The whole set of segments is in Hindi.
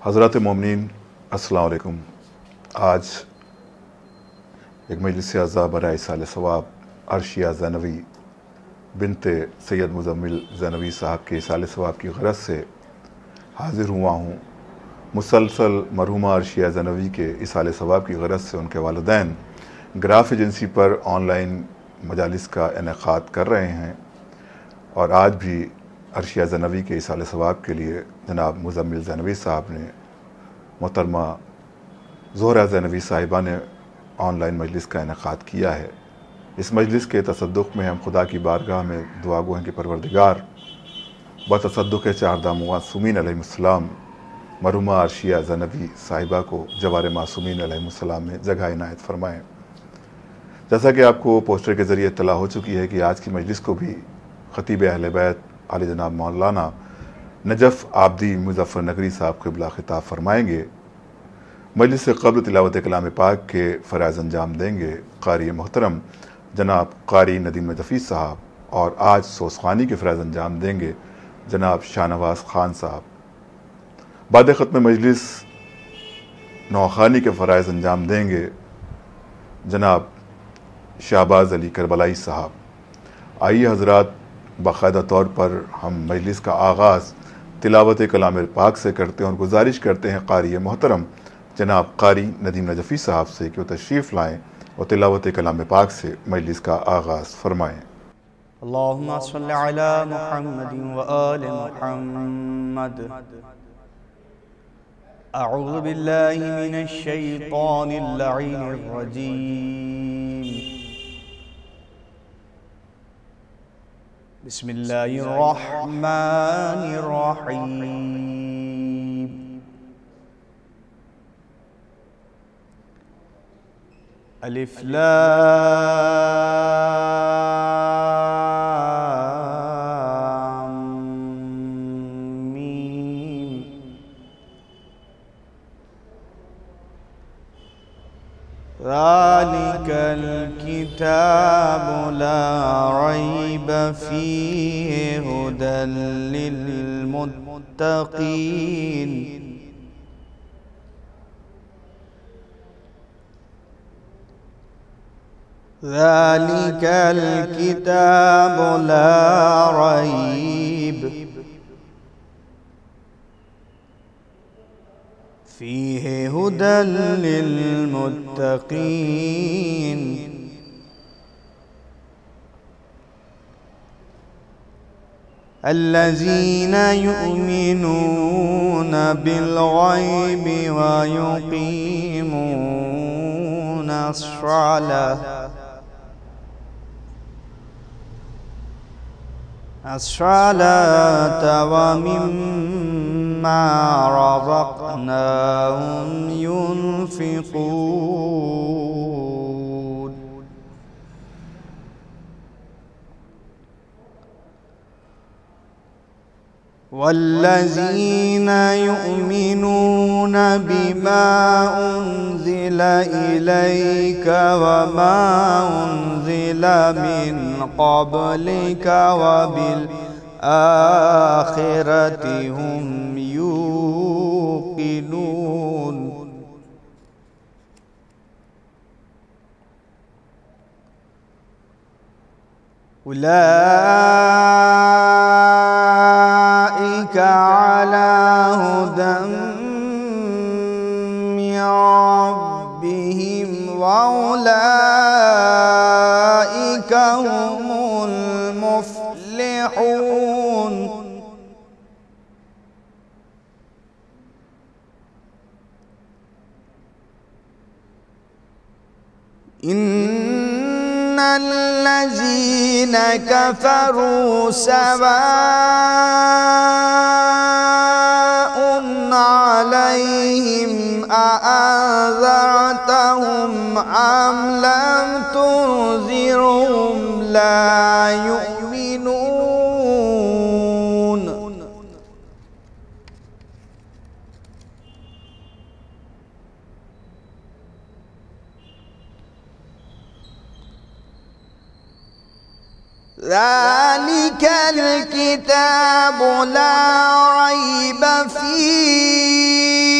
हज़रात मोमिनीन अस्सलाम वालेकुम। आज एक मजलिस अज़ा बराए साल सवाब अर्शिया ज़ैनवी बिनते सैयद मुज़म्मिल ज़ैनवी साहब के साल सवाब की गरज से हाज़िर हुआ हूँ। मुसलसल मरहुमा अर्शिया ज़ैनवी के इस साल सवाब की गरज से उनके वालिदैन ग्राफ एजेंसी पर ऑनलाइन मजालिस का इनेकाद कर रहे हैं और आज भी अर्शिया ज़ैनवी के इस साल सवाब के लिए जनाब मुज़म्मिल ज़ैनवी साहब ने मोहतरमा ज़ोहरा ज़ैनवी साहिबा ने ऑनलाइन मजलिस का इनेकाद किया है। इस मजलिस के तसद्दुक़ में हम खुदा की बारगाह में दुआ गो हैं कि परवरदिगार बतसद्दुक़ चारदा मासूमीन अलैहिस्सलाम मरहुमा अर्शिया ज़ैनवी साहिबा को जवार मासूमीन अलैहिस्सलाम में जगह इनायत फ़रमाएँ। जैसा कि आपको पोस्टर के ज़रिए इत्तला हो चुकी है कि आज की मजलिस को भी ख़तीब अहले बैत आले जनाब मौलाना नजफ़ आबदी मुज़फ़्फ़र नगरी साहब क़िबला ख़िताब फरमाएंगे। मजलिस से क़ब्ल तिलावत कलाम पाक के फ़राइज़ अंजाम देंगे क़ारी मोहतरम जनाब क़ारी नदीम नजफ़ी साहब और आज सोसखानी के फ़राइज़ अंजाम देंगे जनाब शाहनवाज़ ख़ान साहब। बाद ख़त्म मजलिस नौखानी के फ़राइज़ अंजाम देंगे जनाब शाहबाज़ अली करबलाई साहब। आइए हज़रात, बाकायदा तौर पर हम मजलिस का आगाज़ तिलावत कलाम पाक से करते हैं और गुजारिश करते हैं क़ारी मोहतरम जनाब क़ारी नदीम नजफ़ी साहब से कि वो तशरीफ़ लाएँ और तिलावत कलाम पाक से मजलिस का आगाज़ फरमाएँ। अल्लाहुम्मा सल्लि अला मुहम्मदिन व आलि मुहम्मद। अऊज़ु बिल्लाहि मिनश शैतानिर लईनिर रजीम। बिस्मिल्लाहिर रहमानिर रहीम। अलिफ लाम मीम। ज़ालिकल किताबु ला रैब फ़ीहि हुदल लिल मुत्तक़ीन। ज़ालिकल किताबु ला रैब फ़ीहि हुदल लिल मुत्तक़ीन। अल्लज़ीन युमिनून बिल गैबि व युक़ीमून अस्सलात व मिम्मा रज़क़नाहुम युनफ़िक़ून। वल्लज़ीन युमिनून बिमा उन्ज़िल इलैक व मा उन्ज़िल मिन क़ब्लिक व बिल आखिरति हुम यूक़िनून। उलाइक अला हुदम मिन रब्बिहिम व उलाइक हुमुल मुफ़्लिहून। इन्नल्लज़ीन कफ़रू सवाउन अलैहिम अअंज़रतहुम अम लम तुनज़िरहुम ला युमिनून। ज़ालिकल किताबु ला रैब फीहि हुदल लिल मुत्तक़ीन। अल्लज़ीन युमिनून बिल गैबि व युक़ीमून अस्सलात व मिम्मा रज़क़नाहुम युनफ़िक़ून। वल्लज़ीन युमिनून बिमा उन्ज़िल इलैक व मा उन्ज़िल मिन क़ब्लिक व बिल आखिरति हुम यूक़िनून। उलाइक अला हुदम मिन रब्बिहिम व उलाइक हुमुल मुफ़्लिहून।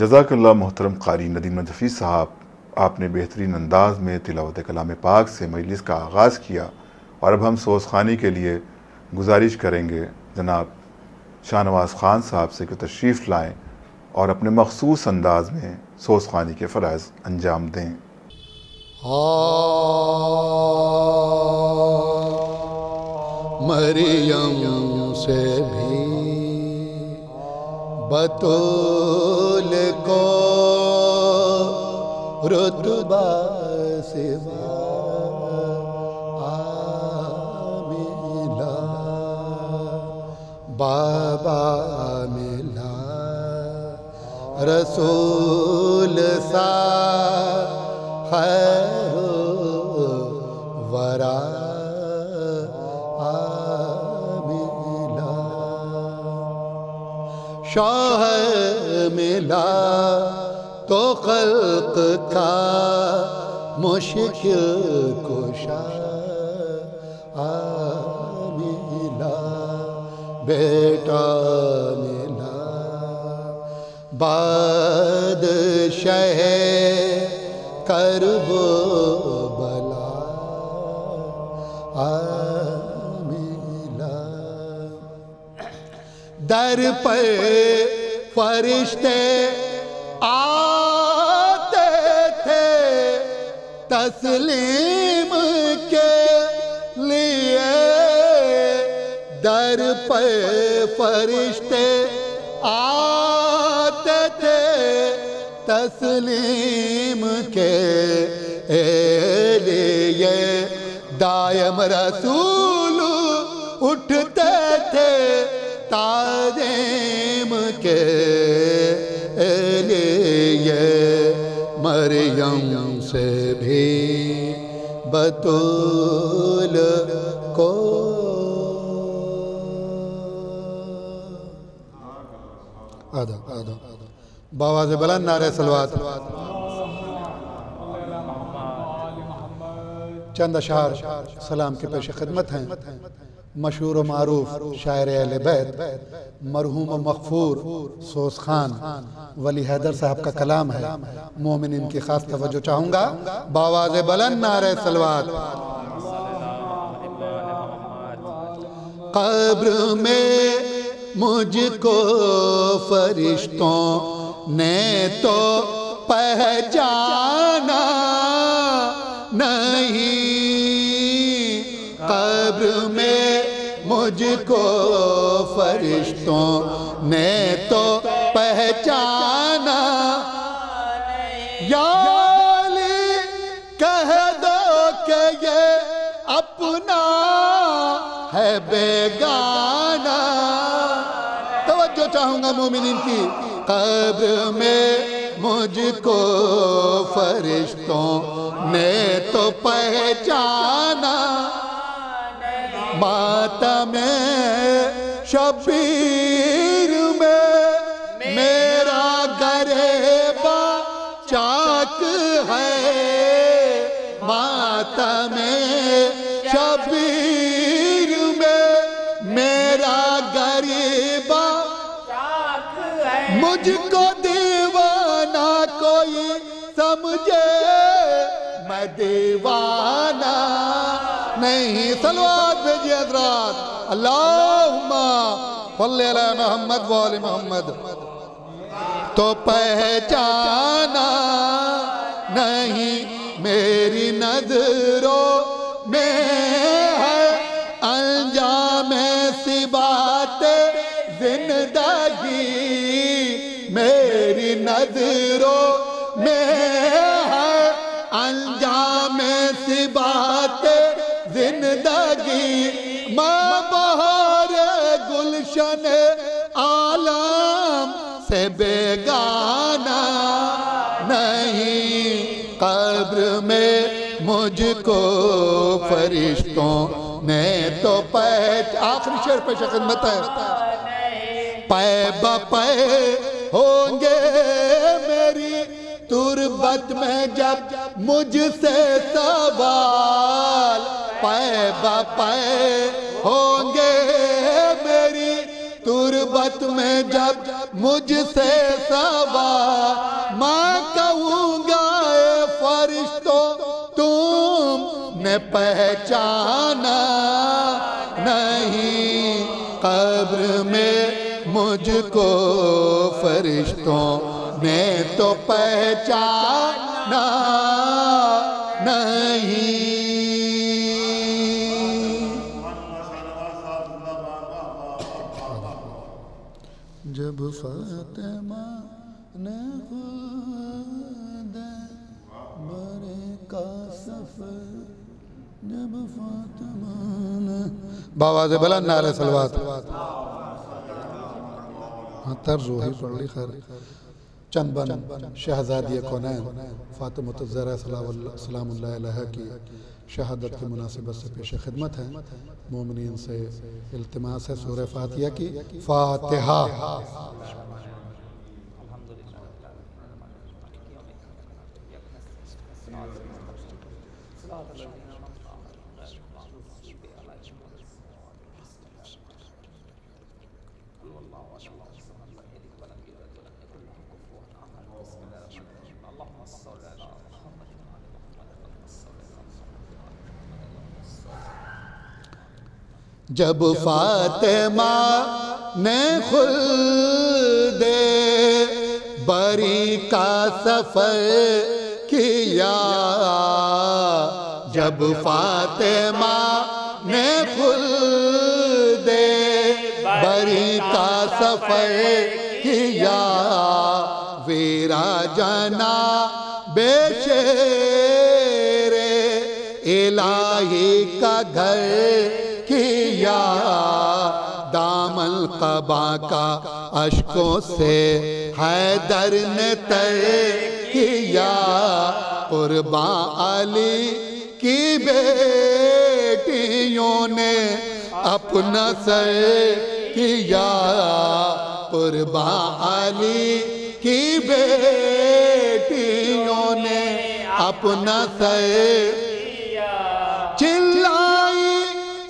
जज़ाकल्लाह मोहतरम कारी नदीम नजफ़ी साहब, आपने बेहतरीन अंदाज में तिलावत कलाम पाक से मजलिस का आगाज़ किया और अब हम सोज़खानी के लिए गुजारिश करेंगे जनाब शाहनवाज़ ख़ान साहब से कि तशरीफ़ लाएँ और अपने मख़सूस अंदाज में सोज़खानी के फ़राइज़ अंजाम दें। मरियम से भी बतूल को रुतबा सिवा मिला, बाबा मिला रसूल सा खैरो वरा मिला, शौहर मिला तो खल्क का मुश्किल कुशा मिला, बेटा मिला बादशाह करबो बला मिला, दर पर फरिश्ते आते थे तस्लीम के लिए, दर पर फरिश्ते आते थे तस्लीम के लिए, दायम रसूल उठते थे ताज़ीम के लिए, मरियम से भी बतूल को आदा आदा बाबा से बुलंद नारे सलवात। चंद अशार सलाम के पेश खिदमत हैं। मशहूर व मारूफ शायर अहले बैत मरहूम व मग़फ़ूर सोस खान वली हैदर साहब का कलाम है। मोमिन की खास तवज्जो चाहूँगा। बावाज़े बुलंद नारे सलवात। कब्र में मुझको फरिश्तों ने तो पहचाना नहीं, कब्र में मुझको फरिश्तों ने तो पहचाना, या अली कह दो कि ये अपना है बेगाना। तवज्जो चाहूँगा मोमिनीन की। कब्र में मुझको फरिश्तों ने तो पहचाना, मातम शबीर में मेरा गरेबा चाक है, मातम शबीर में मेरा गरेबा चाक है, मुझको दीवाना कोई समझे मैं दीवाना नहीं। सलवात भेजिए हज़रात। अल्लाहुम्मा सल्ली अला मोहम्मद व आले मोहम्मद। तो पहचाना नहीं मेरी नजरों में है अंजाम सी बातें जिंदगी, मेरी नजरों में है अंजाम सी बातें जिंदगी। माँ बहार गुलशन आलम से बेगाना नहीं, कब्र में मुझको फरिश्तों ने तो आखिरी शेर पे खिदमत है। पै बपै होंगे मेरी तुरबत में जब मुझसे सवाल, पै बपै होंगे मेरी तुरबत में जब मुझसे सवाल, मैं कहूँगा फरिश्तों तुमने पहचाना नहीं, कब्र में मुझको फरिश्तों ने तो पहचाना नहीं। फातिमा ने खुद बरे का सफर जब फातिमा ने बावाज़ बुलंद नारे सलवात। हाँ तर्ज वही पढ़ ली। खैर चंद बन शहजादी कौनैन फातिमा ज़हरा सलामुल्लाह अलैहा की शहादत की मुनासिबत से पेश खिदमत है। मोमिनीन से इल्तिमास है सूरह फातिहा की फातिहा। जब फातिमा ने खुल्दे बरी का सफर किया, जब फातिमा ने खुल्दे बरी का सफर किया, वीरा जना बेशेरे इलाही का घर किया, दामल क़बा का अश्कों से हैदर ने तर किया, कुर्बा अली की बेटियों ने अपना सर किया, कुर्बा अली की बेटियों ने अपना सर चिल्लाई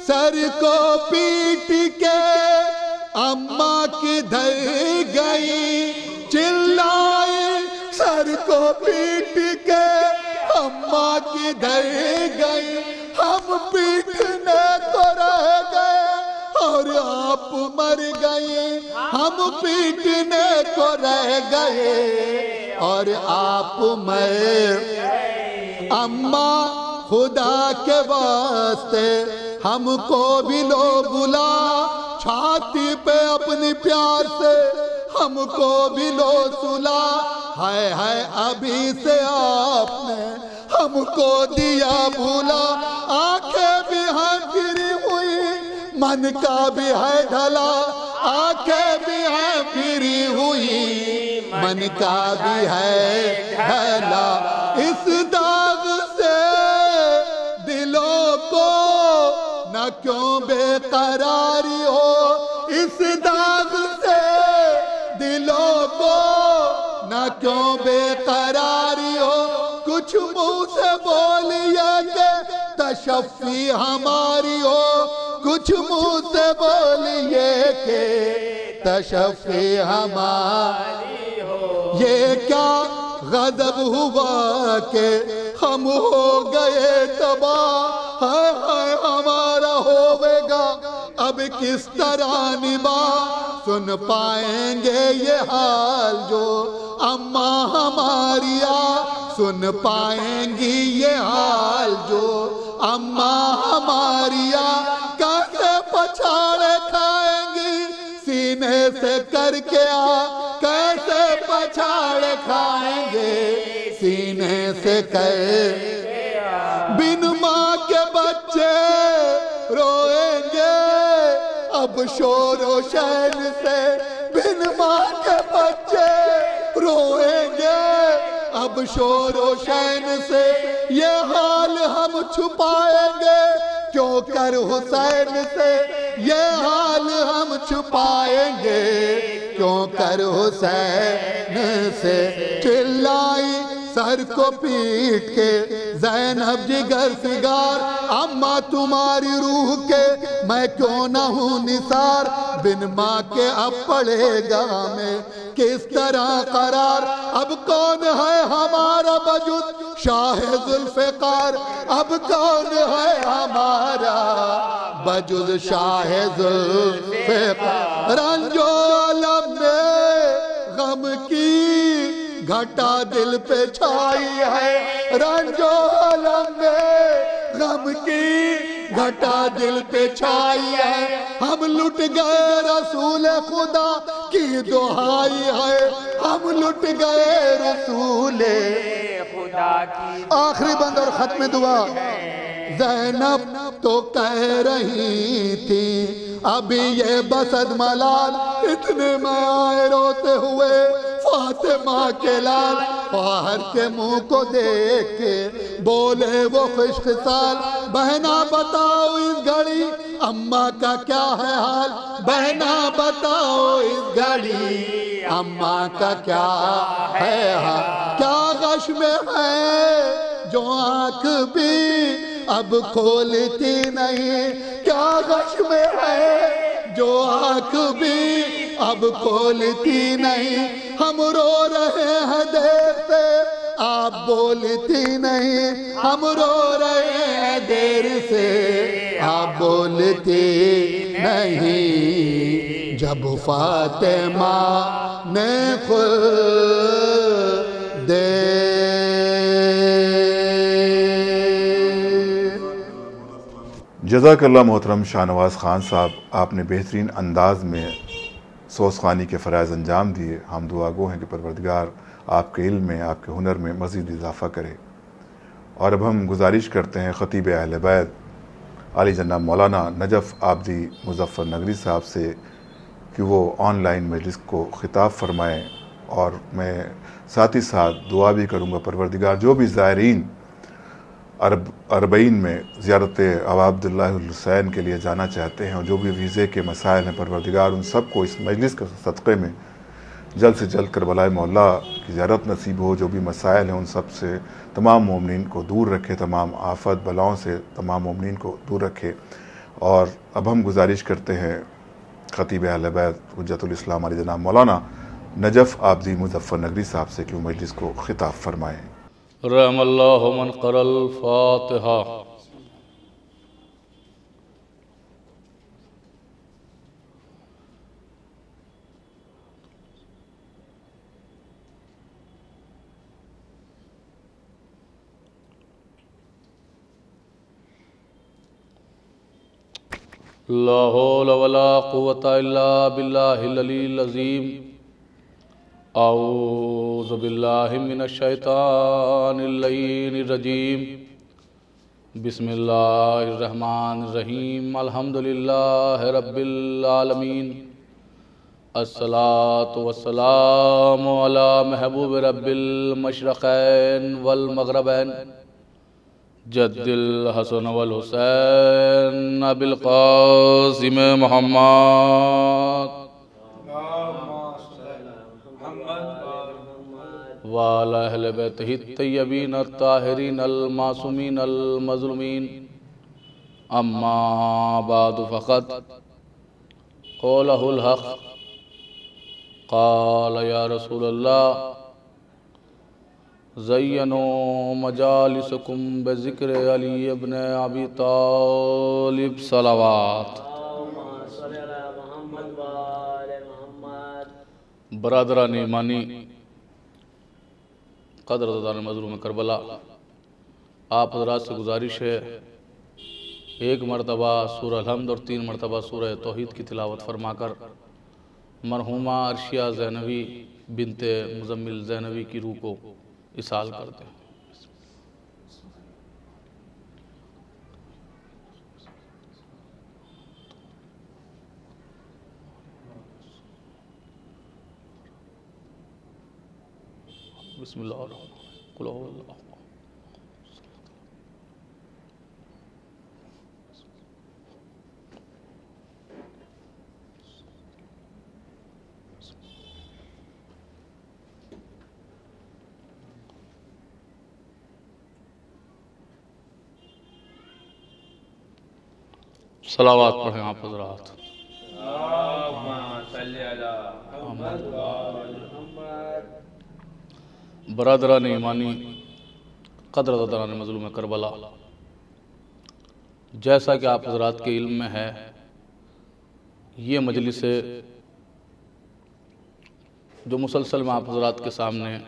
सर को पीट के अम्मा किधर गई, चिल्लाई सर को पीट के अम्मा किधर गई, हम पीटने को रह गए और आप मर गई, हम पीटने को रह गए और आप मर। अम्मा खुदा के वास्ते हमको भी लो बुला, छाती पे अपनी प्यार से हमको भी लो सुला, है अभी से आपने हमको दिया भूला, आंखें भी हैं फिरी हुई मन का भी है ढला, आंखें भी हैं फिरी हुई मन का भी है ढला, इस दाग से दिलों को न क्यों बेकरारी हो, इस दाग से दिलों को न क्यों बेकरारी हो, कुछ मुंह से बोलिए कि तशफ़ी हमारी हो, कुछ मुंह से बोलिए कि तशफ़ी हमारी हो। ये क्या गज़ब हुआ कि हम हो गए तबाह, हाय हाय हमारा होवेगा अब किस तरह निभा, सुन पाएंगे ये हाल जो अम्मा हमारिया, सुन पाएंगी ये हाल जो अम्मा हमारिया, कैसे पछाड़े खाएंगी सीने से करके आ, कैसे पछाड़े खाएंगे सीने से कर, बिन माँ के बच्चे रोएंगे अब शोरो शैन से, बिन माँ के बच्चे रोएंगे अब शोरो शैन से, ये हाल हम छुपाएंगे क्यों कर हुसैन से, ये हाल हम छुपाएंगे क्यों कर हुसैन से। चिल्लाई सर को पीट के ज़ैनब जिगर फिगार, अम्मा तुम्हारी रूह के मैं क्यों न हूँ निसार, बिन माँ के अब पड़ेगा मैं किस तरह करार, अब कौन है हमारा वजूद शाह जुल्फ़िकार, अब कौन है हमारा वजूद शाह जुल्फ़िकार, रंजो आलम में गम की घटा दिल पे छाई है, रंजो आलम में गम की घटा दिल पे छाई है, हम लुट गए रसूल खुदा की दुहाई है, हम लुट गए रसूल खुदा की। आखिरी बंद और खत्म दुआ। ज़ैनब तो कह रही थी अभी ये बसद मलाल, इतने में आए रोते हुए फातिमा के लाल। ख्वाहर के मुंह को देख के बोले वो खुशखसाल, बहना बताओ इस घड़ी अम्मा का क्या है हाल, बहना बताओ इस घड़ी अम्मा का क्या है हाल। क्या गश में है जो आंख भी अब खोलती नहीं, क्या गश में है जो आंख भी अब खोलती नहीं। हम रो रहे हैं देर से आप बोलती नहीं, हम रो रहे हैं देर से आप बोलती नहीं। जब फातिमा ने खुद दे जज़ाकल्लाह मोहतरम शाहनवाज़ ख़ान साहब, आपने बेहतरीन अंदाज में सोसखानी के फ़राइज़ अंजाम दिए। हम दुआ गो हैं कि परवरदिगार आपके इल्म में, आपके हुनर में मज़ीद इजाफ़ा करे। और अब हम गुजारिश करते हैं ख़तीब अहले बैत आली जनाब मौलाना नजफ़ आबदी मुज़फ़्फ़र नगरी साहब से कि वो ऑनलाइन मजलिस को ख़िताब फरमाएँ। और मैं साथ ही साथ दुआ भी करूँगा परवरदिगार जो भी ज़ायरीन अरबईन में ज़ियारत अबा अब्दुल्लाह हुसैन के लिए जाना चाहते हैं और जो भी वीज़े के मसाइल हैं, परवरदिगार उन सब को इस मजलिस के सदक़े में जल्द से जल्द करबलाए मौला की ज़ियारत नसीब हो। जो भी मसाइल हैं उन सब से तमाम मोमिनीन को दूर रखे, तमाम आफत बलाओं से तमाम मोमिनीन को दूर रखे। और अब हम गुजारिश करते हैं ख़तीब अहले बैत हुज्जतुल इस्लाम अली जनाब मौलाना नजफ़ आबदी मुज़फ़्फ़र नगरी साहब से कि वो मजलिस को ख़िताब फरमाएँ। रहमल्लाहु मन क़रअल फ़ातिहा। ला हौला वला कुव्वता इल्ला बिल्लाहिल अलील अज़ीम। औज़ु बिल्लाहि मिनश शैतानिर रजीम। बिस्मिल्लाहिर रहमानिर रहीम। अल्हम्दुलिल्लाहि रब्बिल आलमीन। अस्सलातु वस्सलामु अला महबूब रब्बिल मशरक़ैन वल मग़रबैन जद्दिल हसन वल हुसैन अबिल क़ासिम मुहम्मद वाला अहले बैतिही तय्यबीन अत्ताहिरीन अल मासूमीन अल मज़लूमीन। अम्मा बादु फ़क़द क़ौलहुल हक़ क़ाल या रसूलल्लाह ज़य्यनू मजालिसकुम बिज़िक्र अली इब्न अबी तालिब सलावात। बरादरान ईमानी, क़दरदान मज़लूम करबला, आप हज़रात से गुजारिश है एक मरतबा सूरह अल-हम्द और 3 मरतबा सूरह तौहीद की तिलावत फरमाकर मरहूमा अर्शिया ज़ैनवी बिनते मुज़म्मिल ज़ैनवी की रूह को इसाल कर दें। बिस्मिल्लाह। सलावात पढ़ें आप हज़रात। बरादरान ईमानी, क़दरदान मज़लूम करबला, जैसा कि आप हज़रात के इल्म में है, ये मजलिस जो मुसलसल में आप हज़रात के सामने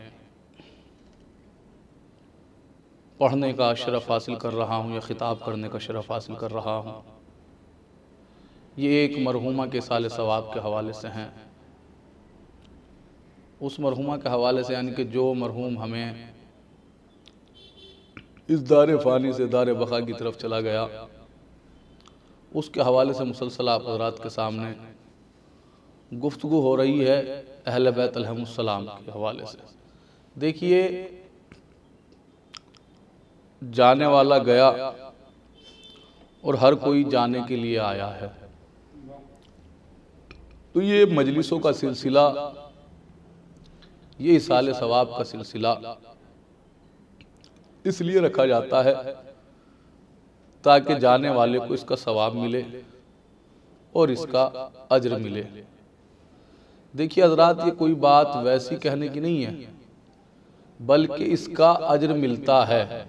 पढ़ने का शरफ़ हासिल कर रहा हूँ या ख़िताब करने का शरफ़ हासिल कर रहा हूँ, ये एक मरहूमा के साले सवाब के हवाले से हैं। उस मरहूमा के हवाले से, यानी कि जो मरहूम हमें इस दारे फ़ानी से दारे बक़ा की तरफ चला गया, उसके हवाले से मुसलसल आप हज़रात के सामने गुफ्तगू हो रही है अहले बैत अलैहिमुस्सलाम के हवाले से। देखिए, जाने वाला गया और हर कोई जाने के लिए आया है। तो ये मजलिसों का सिलसिला, ये इसाले सवाब का सिलसिला इसलिए रखा जाता है ताकि जाने वाले को इसका सवाब मिले और इसका अज्र मिले। देखिए हज़रात, ये कोई बात वैसी कहने की नहीं है, बल्कि इसका अज्र मिलता है।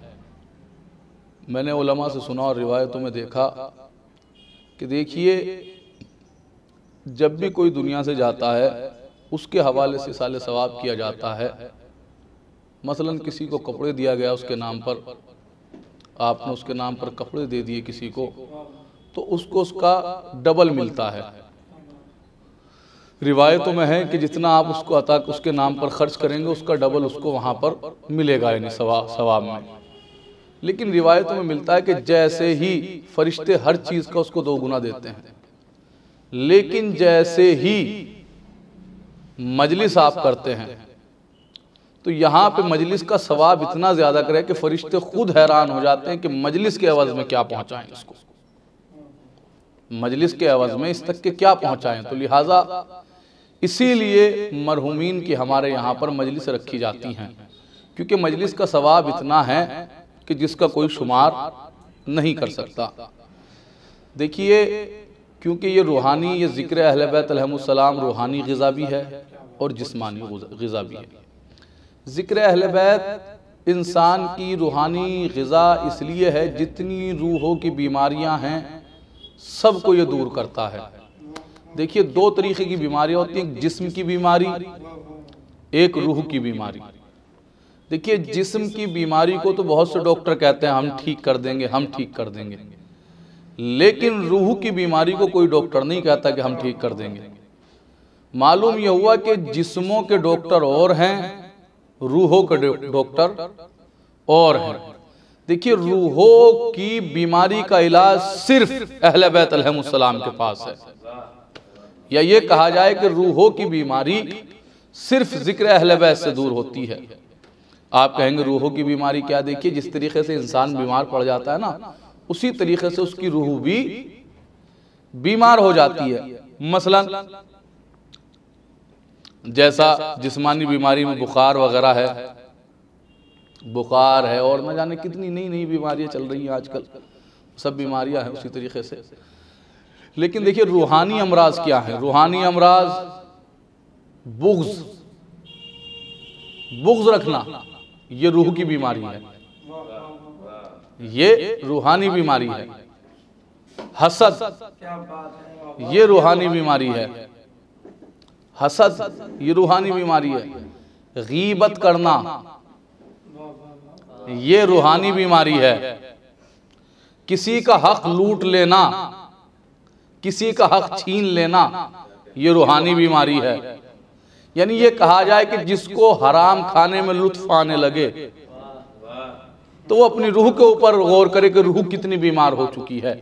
मैंने उलमा से सुना और रिवायतों में देखा कि देखिए, जब भी कोई दुनिया से जाता है उसके हवाले से साले सवाब किया जाता है। मसलन किसी को कपड़े दिया गया उसके नाम पर, आपने उसके नाम पर कपड़े दे दिए किसी को, तो उसको उसका डबल मिलता है। रिवायतों में है कि जितना आप उसको अता उसके नाम पर खर्च करेंगे उसका डबल उसको वहाँ पर मिलेगा, यानी सवाब में। लेकिन रिवायतों में मिलता है कि जैसे ही फरिश्ते हर चीज़ का उसको 2 गुना देते हैं, लेकिन जैसे ही मजलिस आप करते हैं तो यहाँ पे मजलिस का सवाब इतना ज़्यादा करे कि फरिश्ते खुद हैरान हो जाते हैं कि मजलिस के एवज़ में क्या पहुँचाएं इसको, मजलिस के एवज़ में इस तक के क्या पहुँचाएं। तो लिहाजा इसीलिए मरहूमीन की हमारे यहाँ पर मजलिस रखी जाती हैं, क्योंकि मजलिस का सवाब इतना है कि जिसका कोई शुमार नहीं कर सकता। देखिए, क्योंकि ये रूहानी, ये ज़िक्र अहले बैत अलैहिमुस्सलाम रूहानी ग़िज़ा भी है और जिस्मानी ग़िज़ा भी है। ज़िक्र अहले बैत इंसान की रूहानी ग़िज़ा इसलिए है, जितनी रूहों की बीमारियां हैं सबको ये दूर करता है। देखिए, 2 तरीक़े की बीमारियां होती हैं, एक जिस्म की बीमारी, एक रूह की बीमारी। देखिए, जिस्म की बीमारी को तो बहुत से डॉक्टर कहते हैं हम ठीक कर देंगे, हम ठीक कर देंगे, लेकिन रूह की बीमारी को कोई डॉक्टर नहीं कहता कि हम ठीक कर देंगे। मालूम यह हुआ कि जिस्मों के डॉक्टर और हैं, रूहों के डॉक्टर और हैं। देखिए, रूहों की बीमारी का इलाज सिर्फ अहले बैत अलैहिमुस्सलाम के पास है, या ये कहा जाए कि रूहों की बीमारी सिर्फ ज़िक्र अहले बैत से दूर होती है। आप कहेंगे रूहों की बीमारी क्या? देखिए, जिस तरीके से इंसान बीमार पड़ जाता है ना, उसी तरीके से उसकी रूह भी बीमार हो जाती है। मसलन जैसा जिस्मानी बीमारी में बुखार वगैरह है, बुखार है और न जाने कितनी नई नई बीमारियां चल रही हैं आजकल, सब बीमारियां हैं उसी तरीके से। लेकिन देखिए, रूहानी अमराज क्या है? रूहानी अमराज बुग़्ज़ रखना, ये रूह की बीमारी है, ये रूहानी बीमारी है। हसद, ये रूहानी बीमारी है, हसद ये रूहानी बीमारी है। गीबत करना, ये रूहानी बीमारी है। किसी का हक लूट लेना, किसी का हक छीन लेना, ये रूहानी बीमारी है। यानी ये कहा जाए कि जिसको हराम खाने में लुत्फ आने लगे तो वो अपनी रूह के ऊपर गौर करे कि रूह कितनी बीमार हो चुकी है।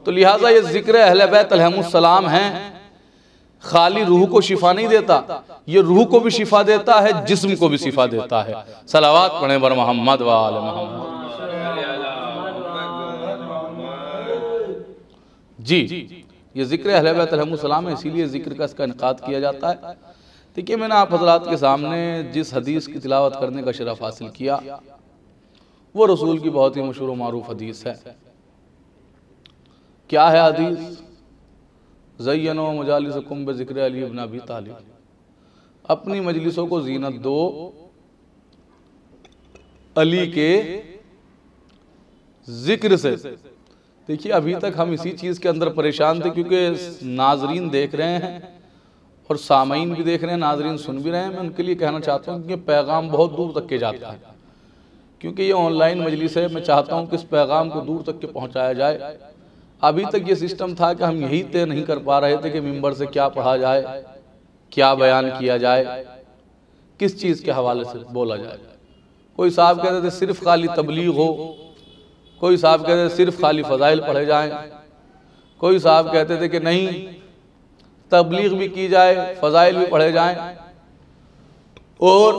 तो लिहाजा ये ज़िक्र अहले बैत अलैहिमुस्सलाम हैं, खाली रूह को शिफा नहीं देता, ये रूह को भी शिफा देता है, जिस्म को भी शिफा देता है। सलावत पढ़े बर मोहम्मद व आले मोहम्मद। जी, ये ज़िक्र अहले बैत अलैहिमुस्सलाम है, इसीलिए ज़िक्र का इसका इनकाद किया जाता है। देखिए, मैंने आप हज़रात के सामने जिस हदीस की तिलावत करने का शरफ हासिल किया वो रसूल की बहुत ही मशहूर मारूफ हदीस है। क्या है हदीस? ज़य्यनो मजालिसकुम बिज़िक्र अली इब्न अबी तालिब, अपनी मजलिसों को जीनत दो अली के जिक्र से। देखिए, अभी तक हम इसी चीज़ के अंदर परेशान थे, क्योंकि नाजरीन देख रहे हैं और सामईन भी देख रहे हैं, नाजरीन सुन भी रहे हैं। मैं उनके लिए कहना चाहता हूँ कि पैगाम बहुत दूर तक के जाता है, क्योंकि ये ऑनलाइन मजलिस है, मैं चाहता हूँ कि इस पैगाम को दूर तक के पहुँचाया जाए। अभी तक ये सिस्टम था कि हम यही तय नहीं कर पा रहे थे कि मिंबर से क्या पढ़ा जाए, क्या बयान किया जाए, किस चीज़ के हवाले से बोला जाए। कोई साहब कहते थे सिर्फ खाली तबलीग हो, कोई साहब कहते थे सिर्फ खाली फ़ज़ाइल पढ़े जाएं, कोई साहब कहते थे कि नहीं तबलीग भी की जाए, फ़ज़ाइल भी पढ़े जाएं और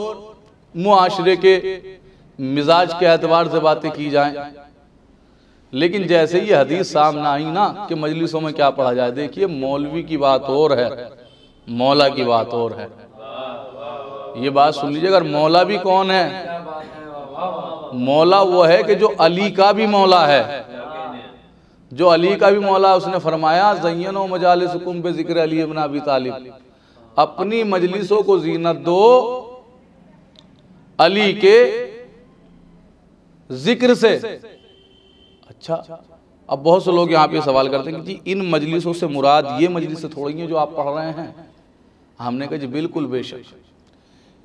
मुआशरे के मिजाज के एतबार से बातें की जाएं। लेकिन जैसे ही हदीस सामने आई ना कि मजलिसों में क्या पढ़ा जाए, देखिए मौलवी की बात और है, मौला की बात और है। ये बात सुन लीजिए, अगर मौला भी कौन है? मौला वो है कि जो अली का भी मौला है, जो अली का भी मौला। उसने फरमाया ज़य्यनो मजालिसकुम बिज़िक्र अली इब्न अबी तालिब, अपनी मजलिसों को जीनत दो अली के जिक्र से। अच्छा, अब बहुत से लोग यहाँ पे सवाल करते हैं कि जी इन मजलिसों से मुराद ये मजलिसें थोड़ी हैं जो आप पढ़ रहे हैं। हमने कहा जी बिल्कुल बेशक,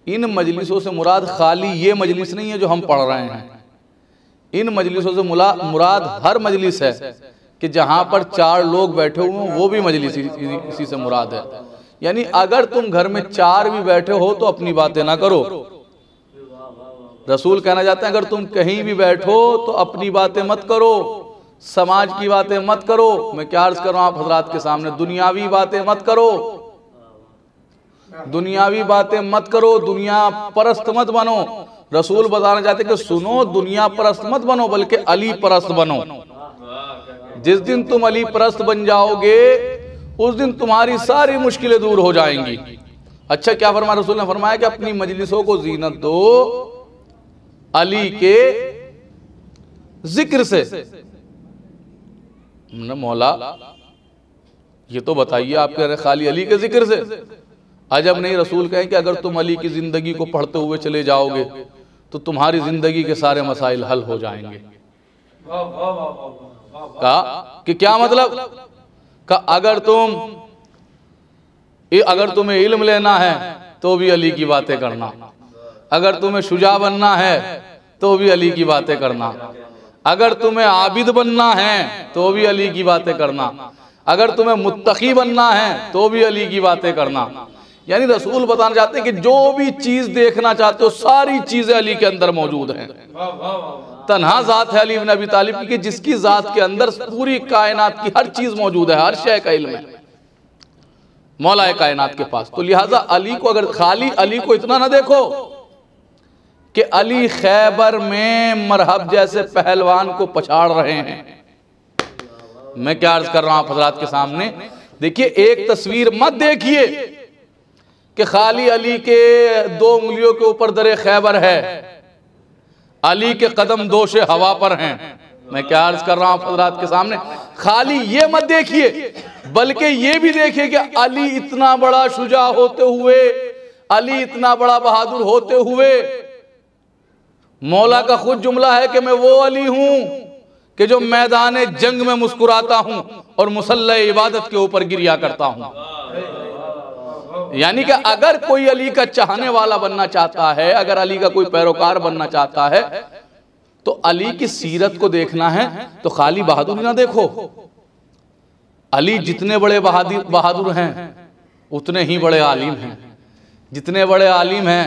इन मजलिसों से मुराद खाली ये मजलिस नहीं है जो हम पढ़ रहे हैं। इन मजलिसों से मुराद हर मजलिस है कि जहाँ पर 4 लोग बैठे हुए हों, वो भी मजलिस इसी से मुराद है। यानी अगर तुम घर में 4 भी बैठे हो तो अपनी बातें ना करो। रसूल कहना चाहते हैं अगर तुम कहीं भी बैठो तो अपनी बातें मत करो, समाज की बातें मत करो। मैं क्या अर्ज कर रहा हूँ आप हजरात के सामने, दुनियावी बातें मत करो, दुनियावी बातें मत करो, दुनिया परस्त मत बनो। रसूल बताना चाहते कि सुनो, दुनिया परस्त मत बनो बल्कि अली परस्त बनो। जिस दिन तुम अली परस्त बन जाओगे उस दिन तुम्हारी सारी मुश्किलें दूर हो जाएंगी। अच्छा, क्या फरमाया रसूल ने? फरमाया कि अपनी मजलिसों को जीनत दो अली के जिक्र से। मौला ये तो बताइए, आप कह रहे खाली अली के जिक्र से? अजब नहीं, रसूल कहें कि अगर तुम अली की जिंदगी को पढ़ते हुए चले जाओगे तो तुम्हारी जिंदगी के सारे मसाइल हल हो जाएंगे। कहा कि क्या मतलब? का अगर तुम्हें इल्म लेना है तो भी अली की बातें करना, अगर तुम्हें शुजा बनना है तो भी अली की बातें करना, अगर तुम्हें आबिद बनना है तो भी अली की बातें करना, अगर तुम्हें मुत्तकी बनना है तो भी अली की बातें करना। यानी रसूल बताना चाहते हैं कि जो भी चीज देखना चाहते हो सारी चीजें अली के अंदर मौजूद हैं। तन्हा जात है अली इब्न अबी तालिब की, जिसकी जात के अंदर पूरी कायनात की हर चीज मौजूद है, हर शय का इल्म है मौला कायनात के पास। तो लिहाजा अली को, अगर खाली अली को इतना ना देखो कि अली खैबर में मरहब जैसे पहलवान को पछाड़ रहे हैं। मैं क्या अर्ज कर रहा हूं हज़रात के सामने, देखिए एक तस्वीर मत देखिए कि खाली अली के 2 उंगलियों के ऊपर दरे खैबर है, अली के कदम दोशे हवा पर हैं। मैं क्या अर्ज कर रहा हूं हज़रात के सामने, खाली ये मत देखिए बल्कि ये भी देखिए कि अली इतना बड़ा शुजा होते हुए, अली इतना बड़ा बहादुर होते हुए, मौला का खुद जुमला है कि मैं वो अली हूं कि जो मैदान जंग में मुस्कुराता हूं और मुसल्ला इबादत के ऊपर गिरिया करता हूं। यानी कि अगर कोई अली का चाहने वाला बनना चाहता है, अगर अली का कोई पैरोकार बनना चाहता है तो अली की सीरत को देखना है तो खाली बहादुरी ना देखो। अली जितने बड़े बहादुर हैं उतने ही बड़े आलिम हैं, जितने बड़े आलिम हैं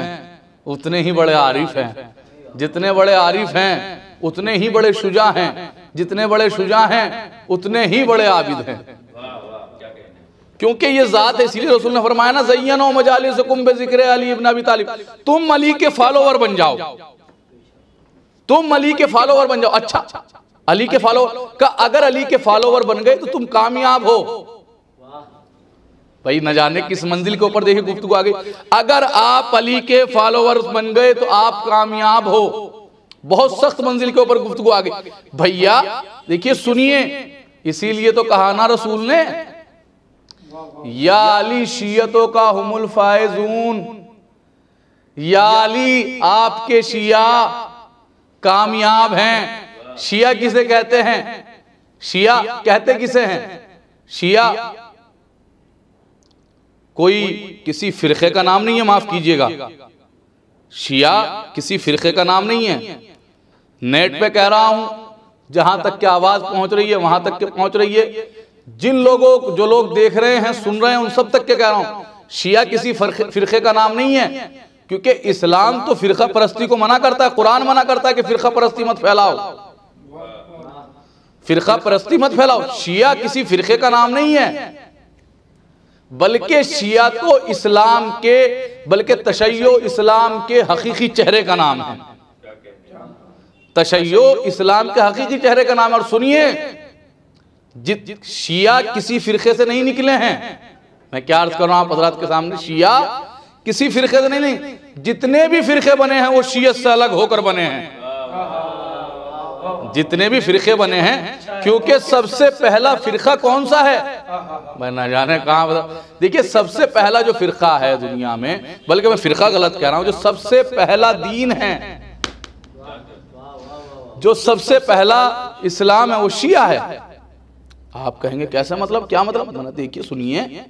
उतने ही बड़े आरिफ हैं, जितने बड़े आरिफ हैं उतने ही बड़े शुजा हैं, जितने बड़े शुजा हैं उतने ही बड़े आबिद हैं। क्योंकि ये जात है, इसीलिए रसूल ने फरमाया ना ज़य्यनो मजालिसकुम बिज़िक्र अली इब्न अबी तालिब, तुम अली के फॉलोवर बन जाओ, तुम अली के फॉलोवर बन जाओ। अच्छा, अली के फॉलोवर का, अगर अली के फॉलोवर बन गए तो तुम कामयाब हो। भाई न जाने किस मंजिल के ऊपर देखिए गुफ्तगू आ गई। अगर आप अली के फॉलोवर्स बन गए तो आप कामयाब हो, बहुत सख्त मंजिल के ऊपर गुफ्तगू आ गई। भैया देखिए सुनिए, इसीलिए तो कहा ना रसूल ने या अली शियतों का हुमुल फायजून, या अली आपके शिया कामयाब हैं। शिया किसे कहते हैं? शिया कहते किसे हैं? शिया कोई किसी फिरके का नाम नहीं है, माफ कीजिएगा, शिया किसी फिरके का नाम नहीं है। नेट पे कह रहा हूं, जहां तक की आवाज पहुंच रही है वहां तक के पहुंच रही है। जिन लोगों जो लोग देख रहे हैं सुन रहे हैं उन सब तक के कह रहा हूं, शिया किसी फिरके का नाम नहीं है, क्योंकि इस्लाम तो फिरका परस्ती को मना करता है। कुरान मना करता है कि फिरका परस्ती मत फैलाओ, फिरका परस्ती मत फैलाओ। शिया किसी फिरके का नाम नहीं है, बल्कि शिया तो इस्लाम के, बल्कि तशय्यो इस्लाम के हकीकी चेहरे का नाम है। तशय्यो इस्लाम के हकीकी चेहरे का नाम है। और सुनिए, शिया किसी फिरके से नहीं निकले हैं। मैं क्या अर्ज कर रहा हूं आप हजरात के सामने, शिया किसी फिरके से नहीं, जितने भी फिरके बने हैं वो शियत से अलग होकर बने हैं। जितने भी फिरके बने हैं, क्योंकि सबसे पहला फिरका कौन सा है, मैं ना जाने कहां बता। देखिए, सबसे पहला जो फिरका है दुनिया में, बल्कि मैं फिरका गलत कह रहा हूं, जो सबसे पहला दीन है, जो सबसे पहला इस्लाम है, वो शिया है। आप कहेंगे कैसा मतलब, क्या मतलब? देखिए सुनिए,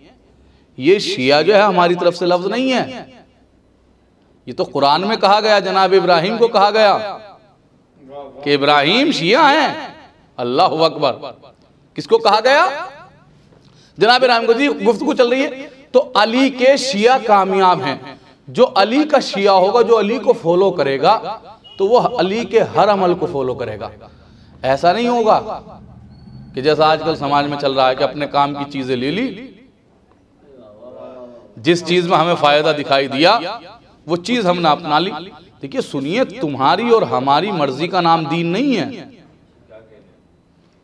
ये शिया जो है हमारी तरफ से लफ्ज नहीं है, ये तो कुरान में कहा गया, जनाब इब्राहिम को कहा गया कि इब्राहिम शिया हैं। अल्लाह अकबर। किसको कहा गया? जनाब इब्राहिम को। जी गुफ्तगू चल रही है, तो अली के शिया कामयाब हैं। जो अली का शिया होगा, जो अली को फॉलो करेगा, तो वो अली के हर अमल को फॉलो करेगा। ऐसा नहीं होगा कि जैसा आजकल समाज में चल रहा है कि अपने काम की चीजें ले ली, जिस चीज में हमें फायदा दिखाई दिया वो चीज हमने अपना ली। देखिए सुनिए, तुम्हारी और हमारी मर्जी का नाम दीन नहीं है।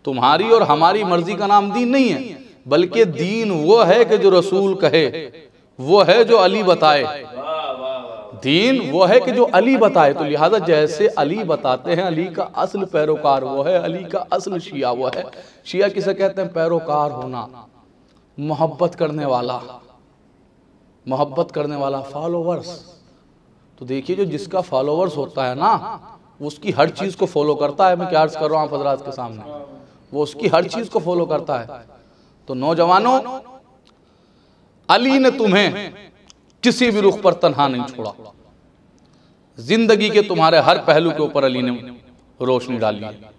तुम्हारी और हमारी मर्जी का नाम दीन नहीं है, बल्कि दीन वो है कि जो रसूल कहे, वो है जो अली बताए। दीन वो है कि जो अली बताए। तो लिहाजा जैसे अली बताते हैं, अली का असल पैरोकार वो है, अली का असल शिया वो है। शिया किसे कहते हैं? पैरोकार होना, मोहब्बत करने वाला, मोहब्बत करने वाला, फॉलोवर्स। तो देखिए, जो जिसका फॉलोवर्स होता है ना, वो उसकी हर चीज को फॉलो करता है। मैं क्या अर्ज कर रहा हूं आप हजरात के सामने, वो उसकी हर चीज को फॉलो करता है। तो नौजवानों, अली ने तुम्हें किसी भी रुख पर तन्हा नहीं छोड़ा। जिंदगी के तुम्हारे हर पहलू के ऊपर अली ने रोशनी डाली है।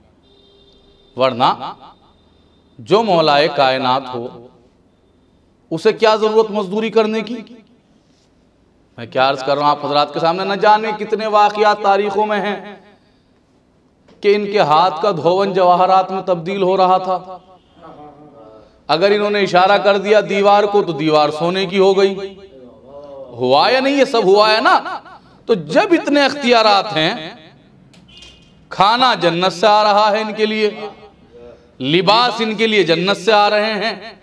वरना जो मौलाए कायनात हो, उसे क्या जरूरत मजदूरी करने की। मैं क्या अर्ज कर रहा हूं आप हजरात के सामने, न जाने कितने वाकयात तारीखों में हैं कि इनके हाथ का धोवन जवाहरात में तब्दील हो रहा था। अगर इन्होंने इशारा कर दिया दीवार को, तो दीवार सोने की हो गई। हुआ या नहीं? ये सब हुआ है ना। तो जब इतने अख्तियारात हैं, खाना जन्नत से आ रहा है इनके लिए, लिबास इनके लिए जन्नत से आ रहे हैं।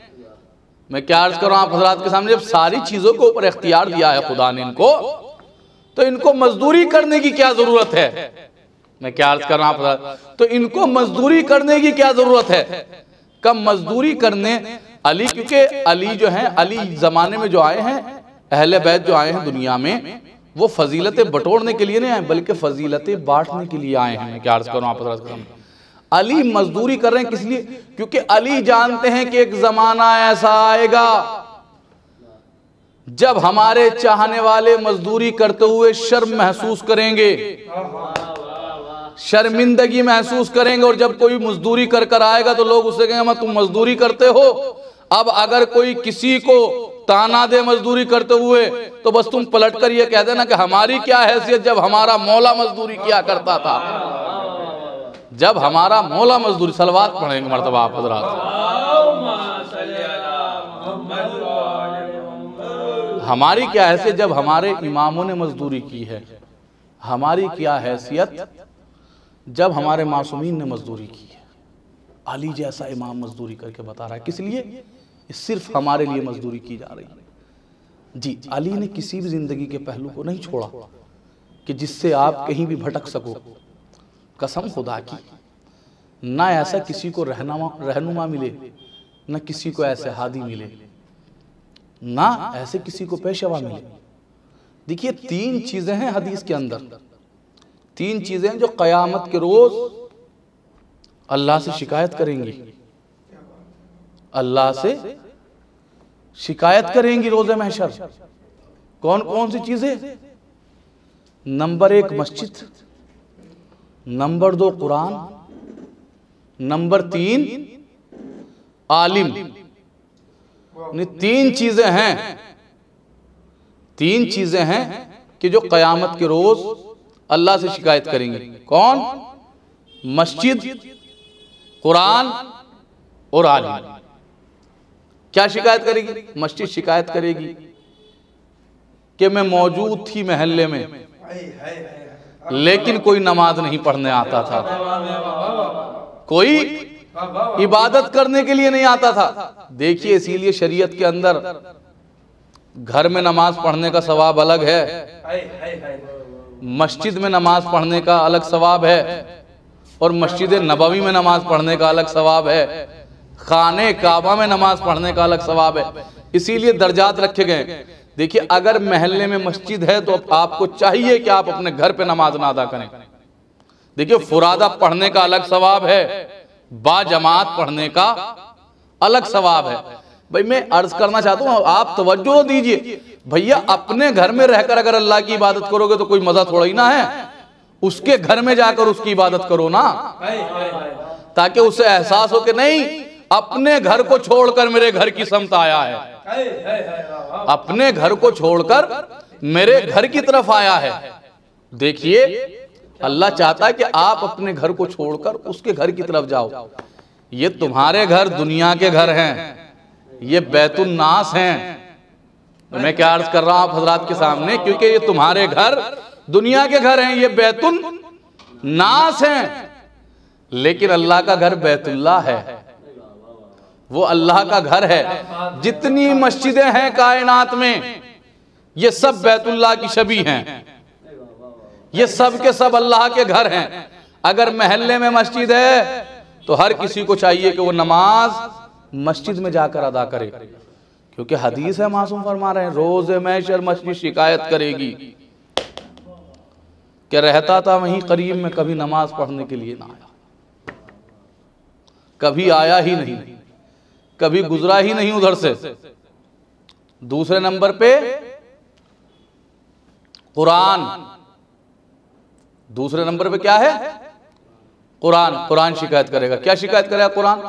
मैं क्या अर्ज कर रहा हूं आप हजरात के सामने, जब सारी चीजों के ऊपर इख्तियार दिया है खुदा ने इनको, तो इनको मजदूरी करने की क्या जरूरत है। मैं क्या अर्ज कर रहा हूं, तो इनको मजदूरी करने की क्या जरूरत है। कब मजदूरी करने अली, क्योंकि अली जो है, अली जमाने में जो आए हैं, अहले बैत जो आए हैं दुनिया में, वो फजीलतें बटोरने के लिए नहीं आए, बल्कि फजीलतें बांटने के लिए आए हैं। मैं क्या अर्ज कर रहा हूं आप हजरात के सामने, अली मजदूरी कर रहे हैं किस लिए? क्योंकि अली जानते हैं कि एक जमाना ऐसा आएगा जब हमारे चाहने वाले मजदूरी करते हुए शर्म महसूस करेंगे, शर्मिंदगी महसूस करेंगे। और जब कोई मजदूरी कर कर आएगा तो लोग उससे कहेंगे तुम मजदूरी करते हो। अब अगर कोई किसी को ताना दे मजदूरी करते हुए, तो बस तुम पलट कर ये कह देना कि हमारी क्या हैसियत जब हमारा मौला मजदूरी किया करता था। जब हमारा मौला मजदूरी, सलवात पढ़ेंगे मर्तबा आप हजरात, हमारी क्या हैसियत जब हमारे इमामों ने मजदूरी की है। हमारी क्या हैसियत जब हमारे मासूमीन ने मजदूरी की है। अली जैसा इमाम मजदूरी करके बता रहा है, किस लिए? सिर्फ हमारे लिए मजदूरी की जा रही है। जी, अली ने किसी भी जिंदगी के पहलू को नहीं छोड़ा कि जिससे आप कहीं भी भटक सको। कसम खुदा की, ना ऐसा किसी को रहनुमा मिले, न किसी को ऐसे हादी मिले, ना ऐसे किसी को पेशवा मिले। देखिए, तीन चीजें हैं हदीस के अंदर, तीन चीजें हैं जो कयामत के रोज अल्लाह से शिकायत करेंगी। अल्लाह से शिकायत करेंगी रोज़े महशर। कौन कौन सी चीजें? नंबर एक मस्जिद, नंबर 2 कुरान, नंबर 3 आलिम। तीन चीजें हैं कि जो कयामत के रोज अल्लाह से शिकायत करेंगे। कौन? मस्जिद, कुरान और आलिम। क्या शिकायत करेगी? मस्जिद शिकायत करेगी कि मैं मौजूद थी महल्ले में, लेकिन कोई नमाज नहीं पढ़ने आता था, कोई इबादत करने के लिए नहीं आता था। देखिए, इसीलिए शरीयत के अंदर घर में नमाज पढ़ने का सवाब अलग है, मस्जिद में नमाज पढ़ने का अलग सवाब है, और मस्जिद नबवी में नमाज पढ़ने का अलग सवाब है, खाने काबा में नमाज पढ़ने का अलग सवाब है। इसीलिए दर्जात रखे गए। देखिए, अगर महल्ले में मस्जिद है तो आपको चाहिए कि आप अपने घर पे नमाज ना अदा करें। देखिए, फुरादा पढ़ने का अलग सवाब है, बाजमात पढ़ने का अलग सवाब है। भाई, मैं अर्ज करना चाहता हूं, आप तवज्जो दीजिए। भैया, अपने घर में रहकर अगर अल्लाह की इबादत करोगे तो कोई मजा थोड़ा ही ना है। उसके घर में जाकर उसकी इबादत करो ना, ताकि उसे एहसास हो कि नहीं, अपने घर को छोड़कर मेरे घर की समत आया है, अपने घर को छोड़कर मेरे घर की तरफ आया है। देखिए, अल्लाह चाहता है कि आप अपने घर को छोड़कर उसके घर की तरफ जाओ। ये तुम्हारे घर दुनिया के घर हैं, ये बैतुल नास हैं। मैं क्या अर्ज कर रहा हूं आप हजरात के सामने, क्योंकि ये तुम्हारे घर दुनिया के घर हैं, ये बैतुल नास हैं। लेकिन अल्लाह का घर बैतुल्लाह है, वो अल्लाह का घर है। जितनी मस्जिदें हैं कायनात में, ये सब बैतुल्लाह की शबी हैं, ये सब के सब अल्लाह के घर हैं। अगर महल्ले में मस्जिद है तो हर किसी को चाहिए कि वो नमाज मस्जिद में जाकर अदा करे, क्योंकि हदीस है, मासूम फरमा रहे हैं, रोज महशर मस्जिद शिकायत करेगी कि रहता था वहीं करीब में, कभी नमाज पढ़ने के लिए ना आया, कभी आया ही नहीं, कभी गुजरा ही नहीं उधर से। दूसरे नंबर पे कुरान, दूसरे नंबर पे क्या है? कुरान। कुरान शिकायत करेगा। क्या शिकायत करेगा कुरान?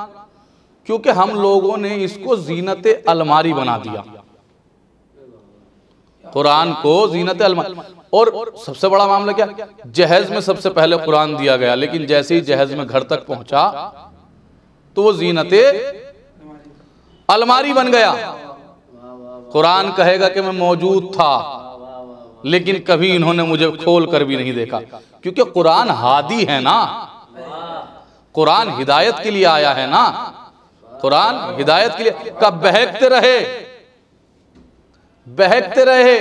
क्योंकि हम लोगों ने इसको जीनत अलमारी बना दिया, कुरान को जीनत अलमारी। और सबसे बड़ा मामला क्या? जहेज में सबसे पहले कुरान दिया गया, लेकिन जैसे ही जहेज में घर तक पहुंचा तो वो जीनत अलमारी बन गया। कुरान कहेगा कि मैं मौजूद था, लेकिन कभी इन्होंने मुझे खोल कर भी नहीं देखा, क्योंकि कुरान हादी है ना, कुरान हिदायत के लिए आया है ना, कुरान हिदायत के लिए। कब बहकते रहे,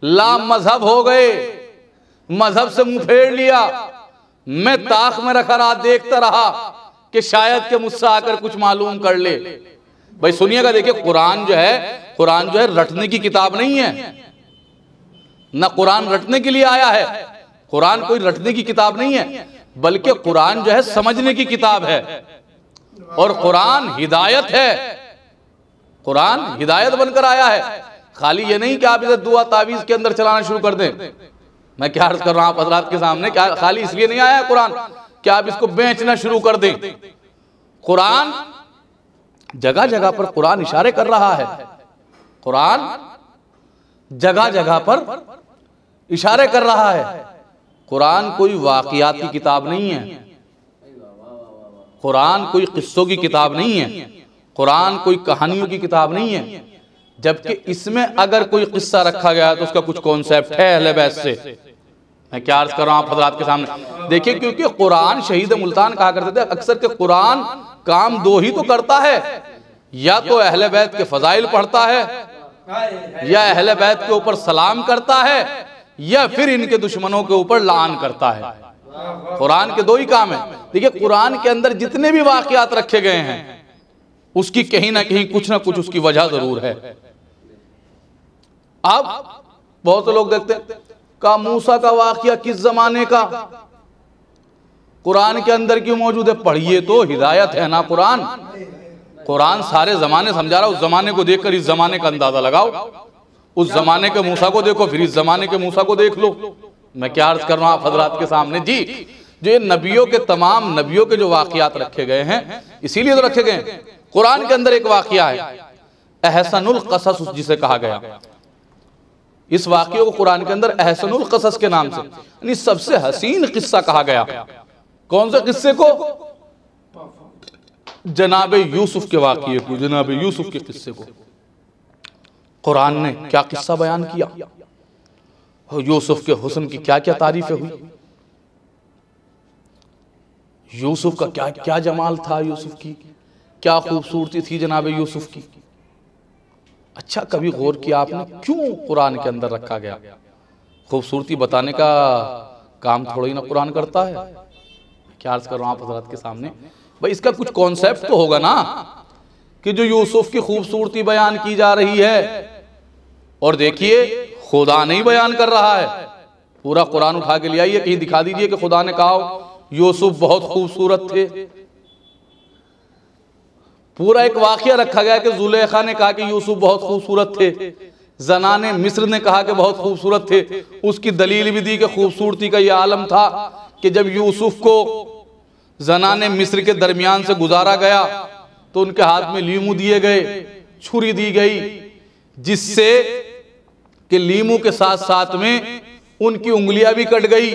ला मजहब हो गए, मजहब से मुंह फेर लिया। मैं ताक में रखा रहा, देखता रहा कि शायद के मुझसे आकर कुछ मालूम कर ले। भाई सुनिएगा, देखिए, कुरान जो है रटने की किताब नहीं है ना, कुरान रटने के लिए आया है। कुरान कोई रटने की किताब नहीं है, बल्कि कुरान जो है समझने की किताब है, और कुरान हिदायत है, कुरान हिदायत बनकर आया है। खाली ये नहीं कि आप इधर दुआ तावीज के अंदर चलाना शुरू कर दें। मैं क्या अर्ज कर रहा हूं आप हजरात के सामने, क्या खाली इसलिए नहीं आया कुरान कि आप इसको बेचना शुरू कर दें। कुरान जगह जगह पर कुरान इशारे कर रहा है, कुरान जगह जगह पर इशारे कर रहा है। कुरान कोई वाकयात की किताब नहीं है, कुरान कोई किस्सों की किताब नहीं है, कुरान कोई कहानियों की किताब नहीं है। जबकि इसमें अगर कोई किस्सा रखा गया है तो उसका कुछ कॉन्सेप्ट है अहले बैत से। मैं क्या अर्ज कर रहा हूं आप हजरात के सामने, देखिए, क्योंकि कुरान शहीद मुल्तान कहा करते थे अक्सर के कुरान काम दो ही तो करता है, या तो अहले बैत के फजाइल पढ़ता है, या अहले बैत के ऊपर सलाम करता है, या फिर इनके दुश्मनों के ऊपर लान करता है। कुरान के दो ही काम है। देखिए, कुरान के अंदर जितने भी वाकयात रखे गए हैं उसकी कहीं ना कहीं कुछ ना कुछ उसकी वजह जरूर है। अब बहुत से लोग देखते हैं का मूसा का वाकया किस जमाने का, कुरान के अंदर क्यों मौजूद है? पढ़िए तो, हिदायत है ना कुरान। कुरान सारे जमाने समझा रहा, उस जमाने को देखकर इस जमाने का अंदाजा लगाओ, उस जमाने के मूसा को देखो, फिर इस जमाने के मूसा को देख लो। मैं क्या अर्ज कर रहा हूं आप हजरात के सामने जी, जो ये नबियों के तमाम नबियों के जो वाक़ियात रखे गए हैं, इसीलिए तो रखे गए हैं। कुरान के अंदर एक वाक़िया है अहसनुल क़सस जिसे कहा गया, इस वाक़िये को कुरान के अंदर अहसनुल क़सस के नाम से, यानी सबसे हसीन किस्सा कहा गया। कौन से किस्से को? जनाब यूसुफ के वाक़िये को, जनाब यूसुफ के किस्से को। कुरान ने क्या किस्सा बयान किया, यूसुफ के हुस्न की क्या क्या तारीफें हुई, यूसुफ का क्या क्या जमाल था, यूसुफ की क्या खूबसूरती थी जनाब यूसुफ की। अच्छा, कभी गौर किया आपने क्यों कुरान के अंदर रखा गया? खूबसूरती बताने का काम थोड़ा ही ना कुरान करता है। क्या अर्ज कर रहा हूं आप हजरत के सामने, भाई इसका कुछ कॉन्सेप्ट तो होगा ना कि जो यूसुफ की खूबसूरती बयान की जा रही है। और देखिए खुदा नहीं बयान कर रहा है, पूरा कुरान उठा के ले आइए, कहीं दिखा दीजिए कि खुदा ने कहा यूसुफ बहुत खूबसूरत थे। पूरा एक वाकया रखा गया कि जुलेखा ने कहा कि यूसुफ बहुत खूबसूरत थे, जनाने मिस्र ने कहा कि बहुत खूबसूरत थे। उसकी दलील भी दी कि खूबसूरती का यह आलम था कि जब यूसुफ को जनाने मिस्र के दरमियान से गुजारा गया तो उनके हाथ में लीमू दिए गए, छुरी दी गई, जिससे कि लीमू के साथ साथ में उनकी उंगलियां भी कट गई।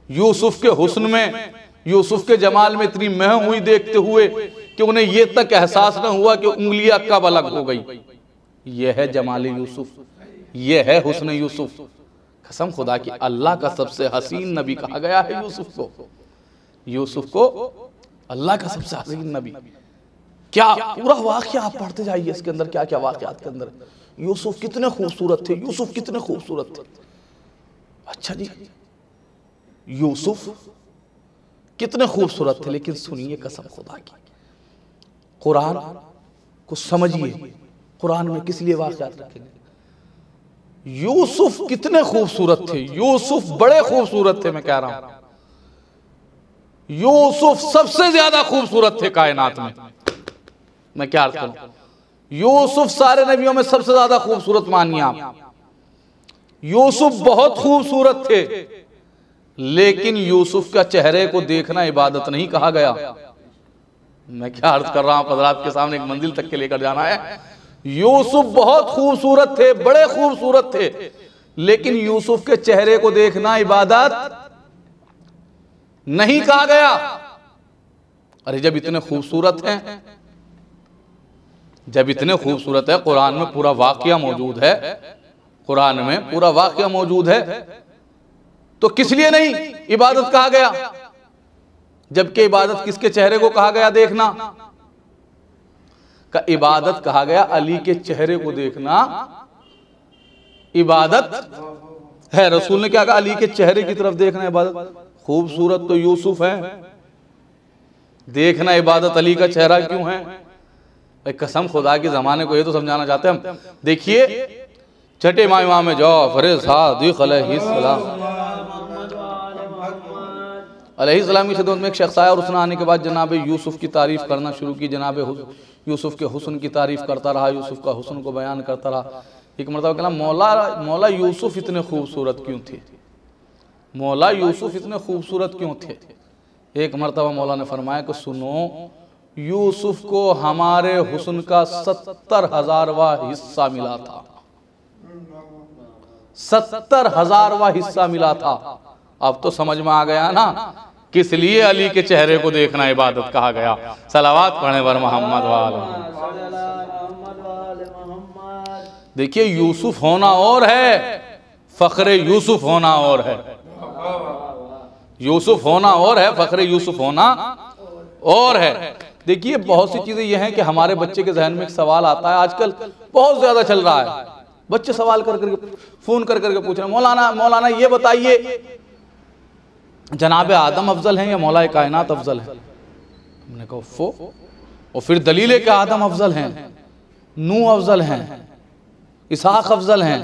यूसुफ के हुस्न में, यूसुफ के जमाल में इतनी मह हुई देखते हुए कि उन्हें यह तक एहसास न हुआ कि उंगलियां कब अलग हो गई। यह है जमाल यूसुफ, यह है हुस्न यूसुफ। कसम खुदा की अल्लाह का सबसे हसीन नबी कहा गया है यूसुफ को। यूसुफ को अल्लाह का सबसे हसीन नबी। क्या पूरा वाकया आप पढ़ते जाइए, इसके अंदर क्या क्या वाकयात के अंदर यूसुफ कितने खूबसूरत थे, यूसुफ कितने खूबसूरत थे। अच्छा जी, यूसुफ कितने खूबसूरत थे, लेकिन सुनिए कसम खुदा की, कुरान को समझिए, कुरान में किस लिए वाकयात रखेंगे। यूसुफ कितने खूबसूरत थे, यूसुफ बड़े खूबसूरत थे। मैं कह रहा हूं यूसुफ सबसे ज्यादा खूबसूरत थे कायनात में। मैं क्या अर्थ करूं, यूसुफ सारे नबियों में सबसे ज्यादा खूबसूरत मानिए आप। यूसुफ बहुत खूबसूरत थे, लेकिन यूसुफ का चेहरे को देखना इबादत नहीं कहा गया। मैं क्या अर्ज कर रहा हूं हज़रात के सामने, एक मंजिल तक के लेकर जाना है। यूसुफ बहुत खूबसूरत थे, बड़े खूबसूरत थे, लेकिन यूसुफ के चेहरे को देखना इबादत नहीं कहा गया। अरे जब इतने खूबसूरत हैं, जब इतने खूबसूरत है, कुरान में पूरा वाकया मौजूद है, कुरान में पूरा वाकया मौजूद है, तो किस लिए नहीं इबादत कहा गया? जबकि इबादत किसके चेहरे को कहा गया देखना? का इबादत कहा गया अली के चेहरे को देखना इबादत है। रसूल ने क्या कहा? अली के चेहरे की तरफ देखना इबादत। खूबसूरत तो यूसुफ है, देखना इबादत अली का चेहरा क्यों है? भाई कसम खुदा के जमाने को ये तो समझाना चाहते हैं हम। देखिए छठे इमाम जाफर सादिक अलैहिस्सलाम की खिदमत में एक शख्स आया और उसने आने के बाद जनाब यूसुफ की तारीफ करना शुरू की। जनाब यूसुफ के हुस्न की तारीफ करता रहा, यूसुफ का हुस्न को बयान करता रहा। एक मरतबा कहना, मौला यूसुफ इतने खूबसूरत क्यों थे, मौला यूसुफ इतने खूबसूरत क्यों थे? एक मरतबा मौला ने फरमाया कि सुनो, यूसुफ को हमारे हुस्न का 70,000वां हिस्सा मिला था, 70,000वां हिस्सा मिला था। अब तो समझ में आ गया ना किस लिए अली के चेहरे को देखना इबादत कहा गया। सलावात पढ़ने पर मोहम्मद वाले। देखिए यूसुफ होना और है, फख्रे यूसुफ होना और है। यूसुफ होना और है, फख्रे यूसुफ होना और है। देखिए बहुत सी चीजें ये हैं कि हमारे बच्चे के जहन में एक सवाल आता है, आजकल बहुत ज्यादा चल रहा है। बच्चे सवाल कर करके फोन कर करके पूछ रहे हैं, मौलाना ये बताइए जनाब आदम अफजल हैं या मौला कायनात अफजल है? हमने कहा फो, और फिर दलील के आदम अफजल हैं, नूह अफजल हैं, इसहाक अफजल हैं,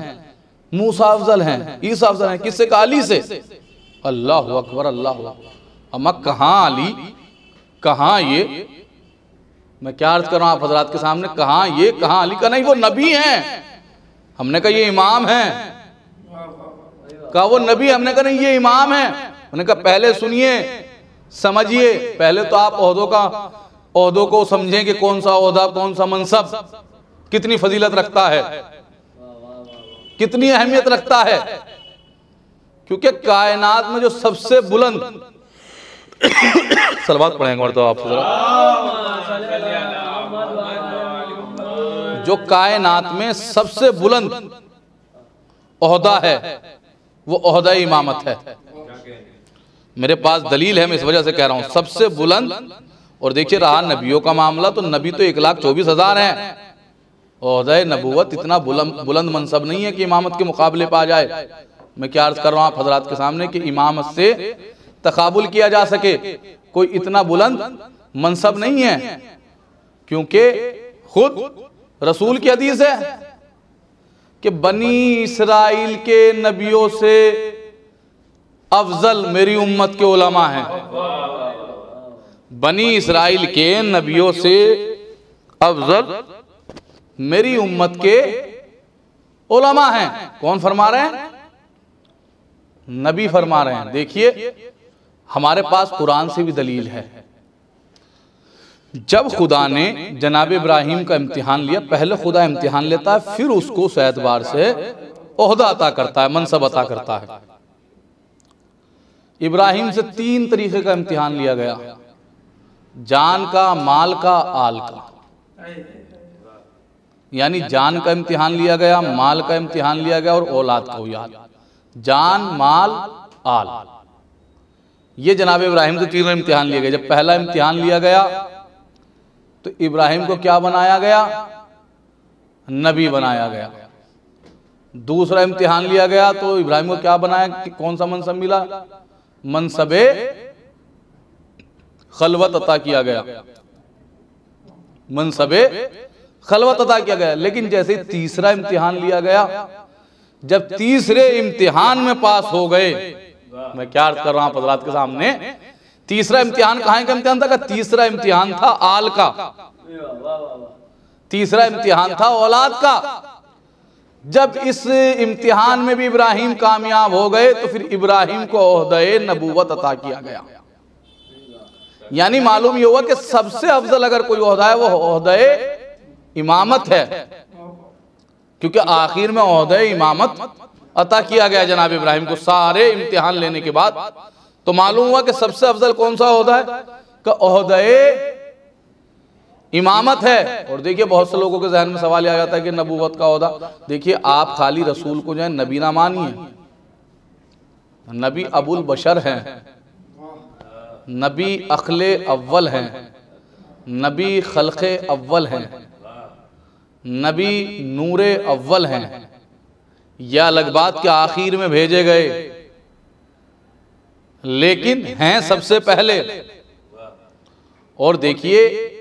मूसा अफजल हैं, ईसा अफजल हैं। किससे कहा? अली से। अल्लाह अकबर, अल्लाह अकबर। अम्मा कहाँ अली, कहाँ ये? मैं क्या अर्ज कर रहा हूं आप हजरात के सामने, कहाँ ये, कहाँ अली? का नहीं, वो नबी हैं। हमने कहा ये इमाम हैं। कहा वो नबी, हमने कहा नहीं ये इमाम है। उन्होंने कहा पहले सुनिए, समझिए, पहले तो आप ओहदों को समझें कि कौन सा ओहदा, कौन सा मनसब कितनी फजीलत रखता है, कितनी अहमियत रखता है। क्योंकि कायनात में जो सबसे बुलंद सलवात पढ़ेंगे मतलब आप जो कायनात में सबसे बुलंद ओहदा है वो ओहदा इमामत है। मेरे पास दलील है, मैं इस वजह से कह रहा हूं सबसे बुलंद। और देखिए रहा नबियों का मामला, तो नबी तो 1,24,000 हैं। ओहदा नबूवत इतना बुलंद मनसब नहीं है कि इमामत के मुकाबले पा जाए। मैं क्या अर्ज कर रहा हूं आप हजरात के सामने कि इमामत से तकाबुल किया जा सके, कोई इतना बुलंद मनसब नहीं है। क्योंकि खुद रसूल की हदीस है कि बनी इसराइल के नबियों से अफजल मेरी उम्मत के उलमा हैं। बनी इसराइल के नबियों से अफजल मेरी उम्मत के उलमा हैं। कौन फरमा रहे हैं? नबी फरमा रहे हैं। देखिए हमारे पास कुरान से भी दलील है। जब खुदा ने जनाब इब्राहिम का इम्तिहान लिया, पहले खुदा इम्तिहान लेता है, फिर उसको उस एतबार से ओहदा अता करता है, मनसब अता करता है। इब्राहिम से 3 तरीके का इम्तिहान लिया गया, जान का, माल का, आल का। यानी जान का इम्तिहान लिया गया, माल का इम्तिहान लिया गया और औलाद का। याद, जान, माल, आल, ये जनाब इब्राहिम से 3 इम्तिहान लिए गए। जब पहला इम्तिहान लिया गया तो इब्राहिम को क्या बनाया गया? नबी बनाया गया। दूसरा इम्तिहान लिया गया तो इब्राहिम को क्या बनाया, कि कौन सा मनसब मिला? मनसबे खलवत अता किया गया, मनसबे खलवत अता किया गया। लेकिन जैसे तीसरा इम्तिहान लिया गया, जब तीसरे इम्तिहान में पास हो गए, मैं क्या अर्ज कर रहा हूं हज़रात के सामने, तीसरा इम्तिहान कहां का इम्तिहान था? तीसरा इम्तिहान था आल का, तीसरा इम्तिहान था औलाद का। जब इस इम्तिहान में भी इब्राहिम कामयाब हो गए तो फिर इब्राहिम को ओहदे नबूवत अता किया गया। यानी मालूम ये हुआ कि सबसे अफजल अगर कोई ओहदा है वो ओहदे इमामत है, क्योंकि आखिर में ओहदे इमामत अता किया गया जनाब इब्राहिम को। सारे इम्तिहान लेने के बाद तो मालूम हुआ कि सबसे अफजल कौन सा ओहदा है? कि ओहदे इमामत है। और देखिए बहुत से लोगों के जहन में सवाल आ जाता है कि नबूवत का ओहदा। देखिए आप खाली रसूल को जो है नबी ना मानिए, नबी अबुल बशर हैं, नबी अखले अव्वल हैं, नबी खल्क़े अव्वल हैं, नबी नूरे अव्वल हैं। यह अलग बात के आखिर में भेजे गए, लेकिन हैं सबसे पहले। और देखिए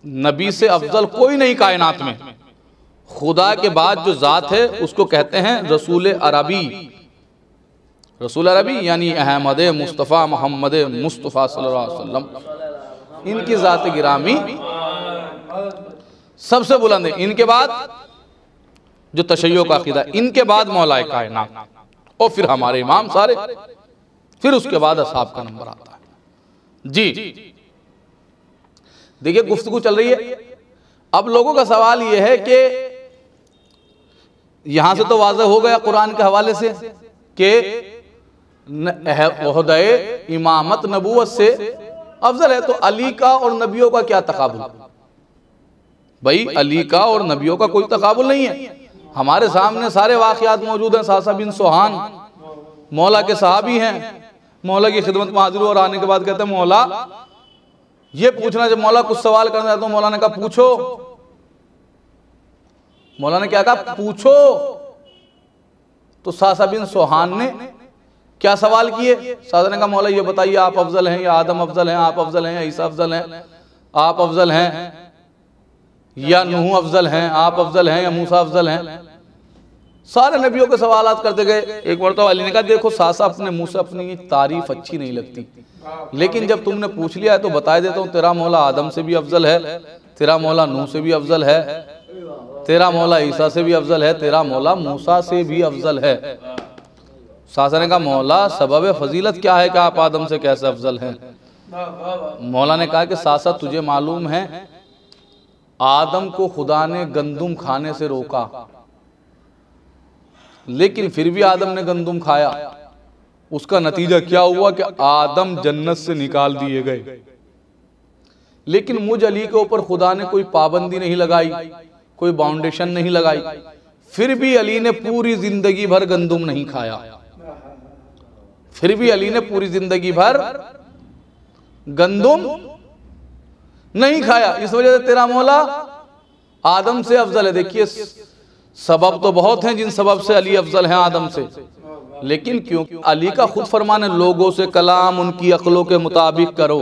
नबी से अफजल कोई नहीं कायनात में। खुदा के बाद जो जात है उसको कहते हैं रसूल अरबी। रसूल अरबी यानी अहमद मुस्तफ़ा मोहम्मद मुस्तफ़ा सल्लल्लाहु अलैहि वसल्लम, इनकी जात गिरामी सबसे बुलंद है। इनके बाद जो तशय्यो का अकीदा, इनके बाद मौलाए कायनात और फिर हमारे इमाम सारे, फिर उसके बाद असहाब का नंबर आता है। जी देखिए गुफ्तगू चल रही है। अब लोगों का सवाल यह है कि यहां से तो वाज़ेह हो गया कुरान के हवाले से कि ओहदे इमामत नबूवत से अफजल है, तो अली का और नबियों का क्या तकाबुल? भाई अली का और नबियों का कोई तकाबुल नहीं है। हमारे सामने सारे वाक़ियात मौजूद हैं। सासा बिन सोहान मौला के सहाबी हैं, मौला की खिदमत में हाजिर और आने के बाद कहते हैं मौला ये पूछना, जब मौला कुछ सवाल करना चाहता हूं, मौला ने कहा पूछो। मौला ने क्या कहा? पूछो। तो सासा बिन सोहान ने क्या सवाल किए? सासा ने कहा मौला ये बताइए आप अफजल हैं या आदम अफजल हैं, आप अफजल हैं या ईसा अफजल हैं, आप अफजल हैं या नूह अफजल हैं, आप अफजल हैं या मूसा अफजल हैं। सारे नबियों के सवालात करते गए। एक बार तो अली ने कहा देखो सासा अपने मुंह से अपनी तारीफ अच्छी नहीं लगती, लेकिन जब तुमने पूछ लिया है तो बता देता हूँ, तेरा मौला आदम से भी अफजल है, तेरा मौला नूह से भी अफजल है, तेरा मौला ईसा से भी अफजल है, तेरा मौला मूसा से भी अफजल है। सासा ने कहा मौला सबब फजीलत क्या है कि आप आदम से कैसे अफजल हैं? मौला ने कहा कि सासा तुझे मालूम है आदम को खुदा ने गंदुम खाने से रोका, लेकिन फिर भी आदम ने गंदुम खाया। उसका नतीजा क्या हुआ कि आदम जन्नत से निकाल दिए गए। लेकिन मुझ अली के ऊपर खुदा ने कोई पाबंदी नहीं लगाई, कोई बाउंडेशन नहीं लगाई, फिर भी अली ने पूरी जिंदगी भर गंदुम नहीं खाया। फिर भी अली ने पूरी जिंदगी भर गंदुम नहीं खाया। इस वजह से तेरा मौला आदम से अफजल है। देखिए सबब तो बहुत हैं जिन सबब से अली अफजल हैं आदम से, लेकिन क्योंकि अली का खुद फरमान है लोगों से कलाम उनकी अक्लों के मुताबिक करो,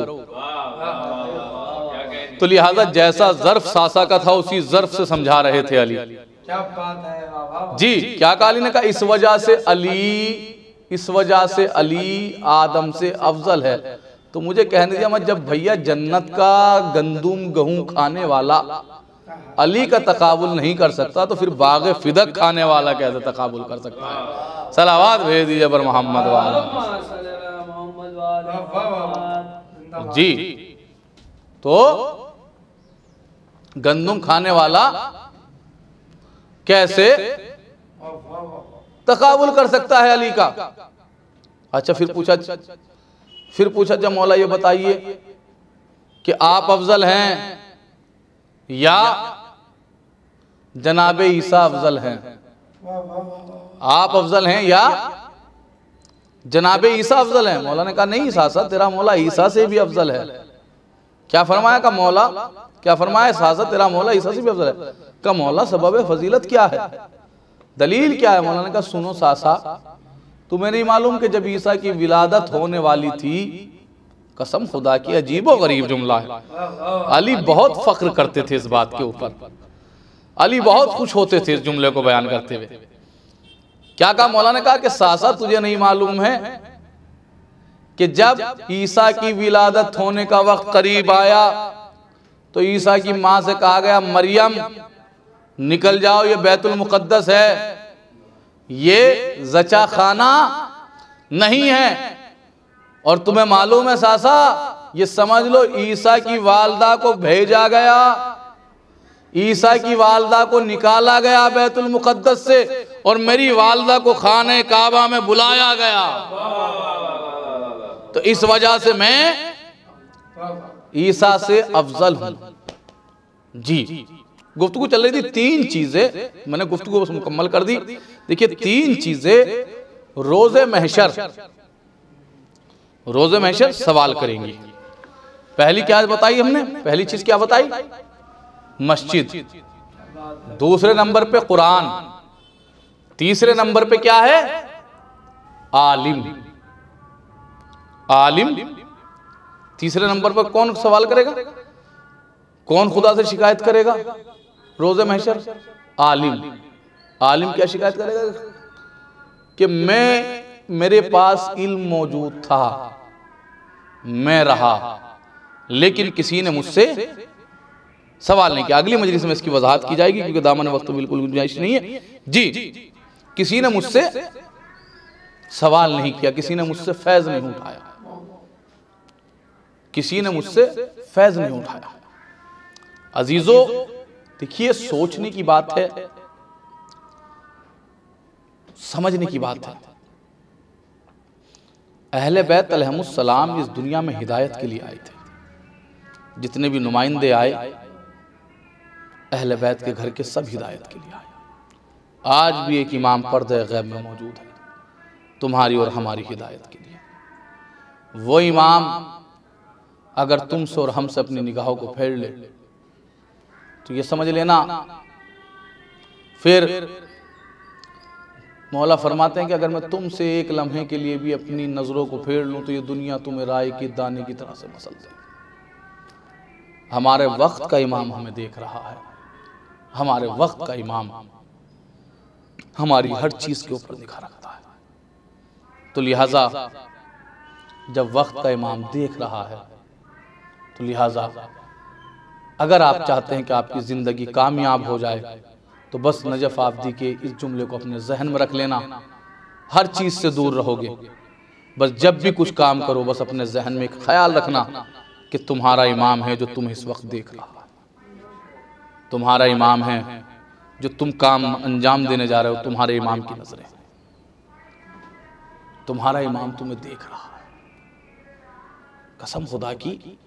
तो लिहाजा जैसा ज़र्फ सासा का था उसी ज़र्फ से समझा रहे थे अली। क्या बात है जी, क्या कहा अली ने कहा इस वजह से अली आदम से अफजल है। तो मुझे कहने दीजिए मत, जब भैया जन्नत का गंदुम गेहूं खाने वाला अली का तकाबुल नहीं कर सकता, तो फिर बाग़ फिदक खाने वाला कैसे तकाबुल कर सकता है। सलावात भेज दीजिए पर मोहम्मद वाला। जी, तो गंदुम खाने वाला कैसे तकाबुल कर सकता है अली का। अच्छा, फिर पूछा जब मौला ये बताइए कि आप अफजल हैं या जनाबे ईसा अफजल हैं, आप अफजल हैं या जनाबे ईसा अफजल हैं। मौला ने कहा नहीं सासा, तेरा मौला ईसा से भी अफजल है। क्या फरमाया का मौला, क्या फरमाया सासा तेरा मौला ईसा से भी अफजल है। का मौला सबब फजीलत क्या है, दलील क्या है। मौला ने कहा सुनो सासा, तुम्हें नहीं मालूम कि जब ईसा की विलादत होने वाली थी, कसम खुदा की अजीबो गरीब जुमला है, अली बहुत फख्र करते थे इस बात के ऊपर, अली बहुत खुश होते थे इस जुमले को बयान करते हुए। क्या कहा मौला ने कहा कि सासा तुझे नहीं मालूम है कि जब ईसा की विलादत होने का वक्त करीब आया तो ईसा की मां से कहा गया मरियम निकल जाओ, ये बैतुल मुक़द्दस है, ये ज़चा खाना नहीं है। और तुम्हें मालूम है सासा, ये समझ लो ईसा की वालदा को भेजा गया, ईसा की वालदा को निकाला गया बैतुल मुक़द्दस से, और मेरी वालदा को खाने काबा में बुलाया गया। तो इस वजह से मैं ईसा से अफजल हूं। जी, गुफ्तगू चल रही थी तीन चीजें, मैंने गुफ्तगू बस मुकम्मल कर दी। देखिए तीन चीजें रोज़े महशर सवाल करेंगी। पहली क्या बताई हमने, पहली चीज क्या बताई, मस्जिद। दूसरे नंबर पे कुरान, तीसरे नंबर पे क्या है, आलिम। आलिम तीसरे नंबर पर कौन सवाल करेगा, कौन खुदा से शिकायत करेगा रोज़े महशर, आलिम। आलिम क्या शिकायत करेगा कि मेरे पास इल्म मौजूद था, मैं रहा, लेकिन किसी ने मुझसे सवाल नहीं किया। अगली मजलिस में इसकी वजाहत की जाएगी क्योंकि दामन वक्त बिल्कुल गुंजाइश नहीं है। जी, किसी ने मुझसे सवाल नहीं किया, किसी ने मुझसे फैज नहीं उठाया, किसी ने मुझसे फैज नहीं उठाया। अजीजों देखिए, सोचने की बात है, समझने की बात है। अहले बैत अलैहिमुस्सलाम इस दुनिया में हिदायत के लिए आए थे। जितने भी नुमाइंदे आए अहले बैत के घर के, सब हिदायत के लिए आए। आज भी एक इमाम पर्दे गैब में मौजूद है तुम्हारी और हमारी हिदायत के लिए। वो इमाम अगर तुमसे और हमसे अपनी निगाहों को फेर ले तो ये समझ लेना, फिर मौला फरमाते हैं कि अगर मैं तुमसे एक लम्हे के लिए भी अपनी नज़रों को फेर लूँ तो ये दुनिया तुम्हें राय की दाने की तरह से मसल दे। हमारे वक्त का इमाम हमें देख रहा है, हमारे वक्त का इमाम हमारी हर चीज़ के ऊपर निगाह रखता है। तो लिहाजा जब वक्त का इमाम देख रहा है तो लिहाजा अगर आप चाहते हैं कि आपकी ज़िंदगी कामयाब हो जाए तो बस नजफ आबदी के इस जुमले को अपने जहन में रख लेना। हर चीज़ से दूर रहोगे, बस जब भी कुछ काम करो बस अपने जहन में एक ख्याल रखना कि तुम्हारा इमाम है जो तुम्हें इस वक्त देख रहा है, तुम्हारा इमाम है जो तुम काम अंजाम देने जा रहे हो, तुम्हारे इमाम की नजरें, तुम्हारा इमाम तुम्हें देख रहा है। कसम खुदा की,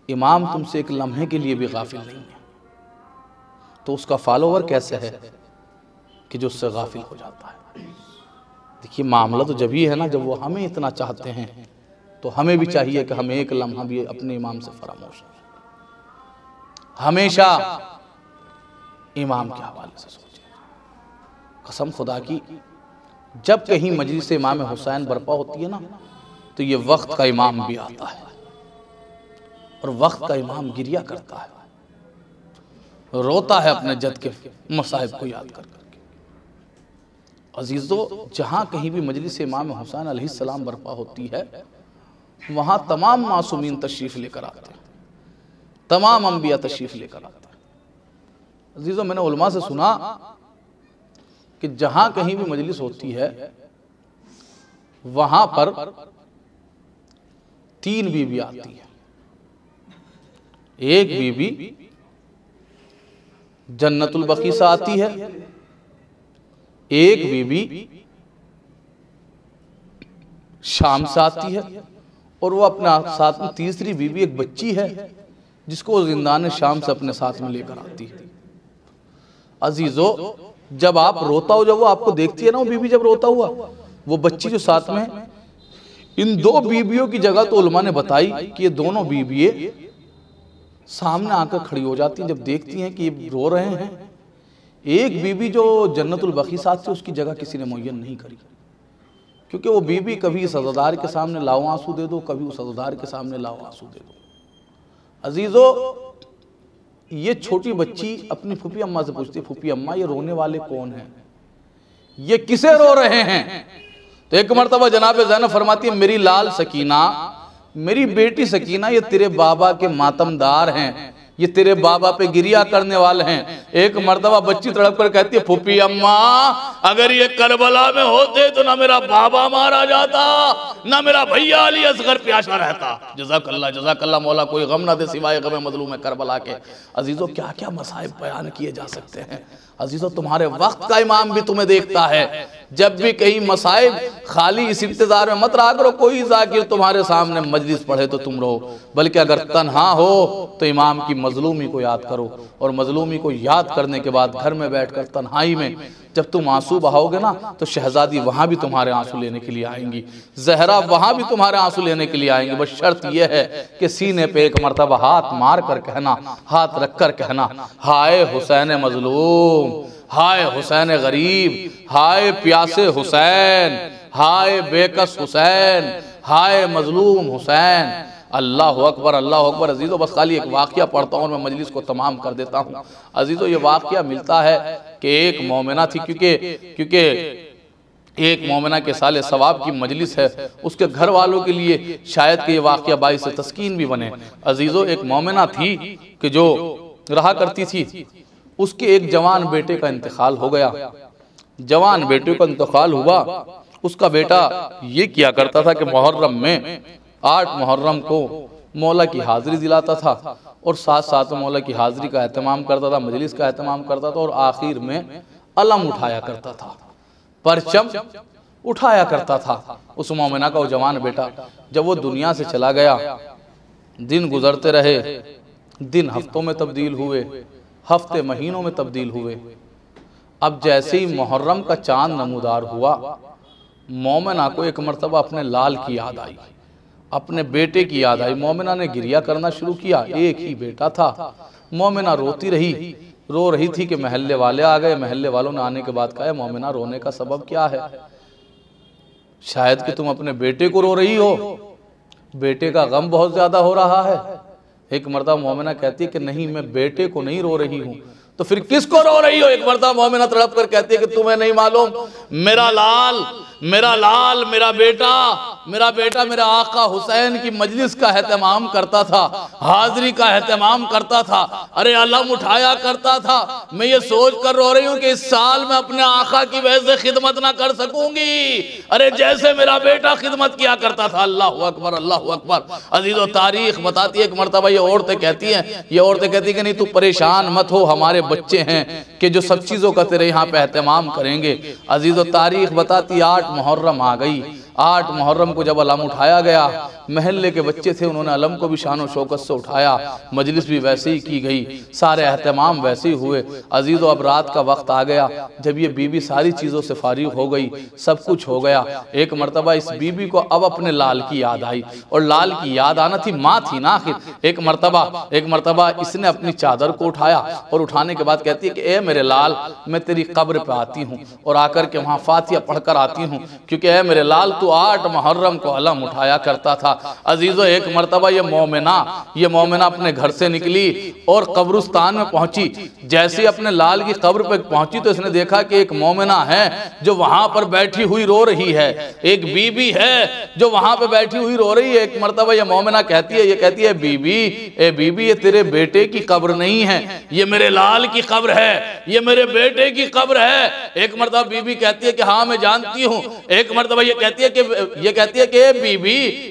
इमाम तुमसे एक लम्हे के लिए भी गाफिल नहीं है, तो उसका फॉलोवर कैसे है कि जो उससे गाफिल हो जाता है। देखिए मामला तो जब ही है ना जब वो हमें इतना चाहते हैं, तो हमें भी चाहिए कि हम एक लम्हा भी अपने इमाम से फरामोश हमेशा इमाम के हवाले से सोचें। कसम खुदा की, जब कहीं मजलिस इमाम हुसैन बर्पा होती है ना तो ये वक्त का इमाम भी आता है और वक्त का इमाम गिरिया करता है, रोता है अपने जद के मसाइब को याद कर करके। अजीज़ों, जहाँ कहीं भी मजलिस इमाम हुसैन अलैहिस्सलाम बर्पा होती है वहाँ तमाम मासूमीन तशरीफ़ लेकर आते हैं, तमाम अंबिया तशरीफ़ लेकर आते हैं। अजीज़ों, मैंने उलमा से सुना कि जहाँ कहीं भी मजलिस होती है वहाँ पर 3 बीबी आती है। एक बीबी जन्नतुल बकी से आती है, एक बीबी शाम से आती है, और वो अपने साथ में तीसरी बीबी एक बच्ची है जिसको वो जिंदान शाम से अपने साथ में लेकर आती है। अजीजों, जब आप रोता हो, जब वो आपको देखती है ना, वो बीबी जब रोता हुआ, वो बच्ची जो साथ में है, इन 2 बीबियों की जगह तो उलमा ने बताई कि ये दोनों बीबियां सामने आकर खड़ी हो जाती हैं जब देखती हैं कि ये रो रहे हैं। एक बीबी जो जन्नतुल बकी साथ से, उसकी जगह किसी ने मुअय्यन नहीं करी, क्योंकि वो बीबी कभी इस अज़ादार के सामने लाओ आंसू दे दो, कभी उस अज़ादार के सामने लाओ आंसू दे दो। अजीज़ों, ये छोटी बच्ची अपनी फूफी अम्मा से पूछती, फूफी अम्मा ये रोने वाले कौन हैं, ये किसे रो रहे हैं? तो एक मरतबा जनाब ज़ैनब फरमाती है, मेरी लाल सकीना, मेरी बेटी सकीना, ये तेरे बाबा के मातमदार हैं, ये तेरे बाबा पे गिरिया करने वाले हैं। एक मर्तबा बच्ची तड़प कर कहती है, फूफी अम्मा अगर ये करबला में होते तो ना मेरा बाबा मारा जाता, ना मेरा भैया अली असगर प्यासा रहता। जज़ाकल्लाह मौला, कोई गम ना दे सिवाय गम मजलूम करबला के। अजीजों, क्या क्या मसाइब बयान किए जा सकते हैं। अजीजों, तुम्हारे वक्त का इमाम भी तुम्हें देखता है। जब भी कहीं मसाइब, खाली इस इंतजार में मत रहा करो कोई जाकिर तुम्हारे सामने मजलिस पढ़े तो तुम रहो, बल्कि अगर तन्हा हो तो इमाम की मजलूमी को याद करो, और मजलूमी को याद करने के बाद घर में बैठकर तन्हाई में जब तुम आंसू बहाओगे ना, तो शहजादी वहां भी तुम्हारे आंसू लेने के लिए आएंगी, जहरा वहां भी तुम्हारे आंसू लेने के लिए आएंगी। बस शर्त यह है कि सीने पे एक मरतबा हाथ मार कर कहना, हाथ रख कर कहना, हाय हुसैन मजलूम, हाय हुसैन गरीब, हाय प्यासे हुसैन, हाय बेकस हुसैन, हाय मजलूम हुसैन। अल्लाह अकबर, अल्लाह अकबर। अजीज़ों, बस खाली एक वाक़या पढ़ता हूँ और मैं मजलिस को तमाम कर देता हूँ। अजीज़ों, ये वाक़या मिलता है कि एक मोमिना थी, क्योंकि एक मोमिना के साले सवाब की मजलिस है, उसके घर वालों के लिए शायद कि ये वाक़या बाइस से तस्कीन भी बने। अजीज़ों, एक मोमिना थी कि जो रहा करती थी, उसके एक जवान बेटे का इंतकाल हो गया। जवान बेटे का इंतकाल हुआ, उसका बेटा ये किया करता था कि मुहर्रम में 8 मुहर्रम को मौला की हाज़िरी दिलाता था और साथ साथ मौला की हाज़िरी का एहतमाम करता था, मजलिस का एहतमाम करता था, और आखिर में अलम उठाया करता था, परचम उठाया करता था। उस मोमिना का वो जवान बेटा जब वो दुनिया से चला गया, दिन गुजरते रहे, दिन हफ्तों में तब्दील हुए, हफ्ते महीनों में तब्दील हुए। अब जैसे ही मुहर्रम का चांद नमूदार हुआ, मोमिना को एक मरतबा अपने लाल की याद आई, अपने बेटे की याद आई। मोमिना ने गिरिया करना शुरू किया, एक ही बेटा था। मोमिना रोती रही, रो रही थी कि महल्ले वाले आ गए। महल्ले वालों ने आने के बाद कहा, मोमिना रोने का सबब क्या है? शायद कि तुम अपने बेटे को रो रही हो, बेटे का गम बहुत ज्यादा हो रहा है। एक मर्तबा मोमिना कहती है कि नहीं, मैं बेटे को नहीं रो रही हूँ। तो फिर किसको रो रही हो? एक मर्तबा मोमिना तड़प कर कहती है कि तुम्हें नहीं मालूम, मेरा लाल मेरा लाल, मेरा बेटा मेरा आका हुसैन की मजलिस का एहतमाम करता था, हाजिरी का एहतमाम करता था, अरे अलम उठाया करता था। मैं ये सोच कर रो रही हूँ कि इस साल मैं अपने आका की वजह से खिदमत ना कर सकूंगी, अरे जैसे मेरा बेटा खिदमत किया करता था। अल्लाह अकबर, अल्लाह अकबर। अजीज़ो, तारीख बताती है, एक मरतबा ये औरतें कहती हैं कि नहीं तू परेशान मत हो, हमारे बच्चे हैं कि जो सब चीज़ों का तेरे यहाँ पे एहतमाम करेंगे। अजीज़ो, तारीख बताती 8 मुहर्रम आ गई। 8 मुहर्रम को जब अलम उठाया गया, महल्ले के बच्चे थे, उन्होंने अलम को भी शान और शौकत से उठाया, मजलिस भी वैसे ही की गई, सारे एहतमाम वैसे ही हुए। अजीज़ो, अब रात का वक्त आ गया, जब ये बीबी सारी चीज़ों से फारिग हो गई, सब कुछ हो गया, एक मरतबा इस बीबी को अब अपने लाल की याद आई, और लाल की याद आना थी, माँ थी ना आखिर। एक मरतबा इसने अपनी चादर को उठाया, और उठाने के बाद कहती है कि ए मेरे लाल, मैं तेरी कब्र पे आती हूँ और आकर के वहाँ फातिहा पढ़कर आती हूँ, क्योंकि ए मेरे लाल तू 8 मुहर्रम को अलम उठाया करता था। अजीज़ो, एक मरतबा ये मोमिना अपने घर से निकली और कब्रिस्तान में पहुंची। जैसे अपने लाल की कब्र पे पहुंची तो इसने देखा कि एक मोमिना है जो वहां पर बैठी हुई रो रही है, एक बीबी है जो वहां पे बैठी हुई रो रही है। एक मरतबा ये मोमिना कहती है बीबी ये तेरे बेटे की कब्र नहीं है, ये मेरे लाल की कब्र है, ये मेरे बेटे की कब्र है। एक मरतबा बीबी कहती है कि हाँ मैं जानती हूँ। एक मरतबा ये कहती है कि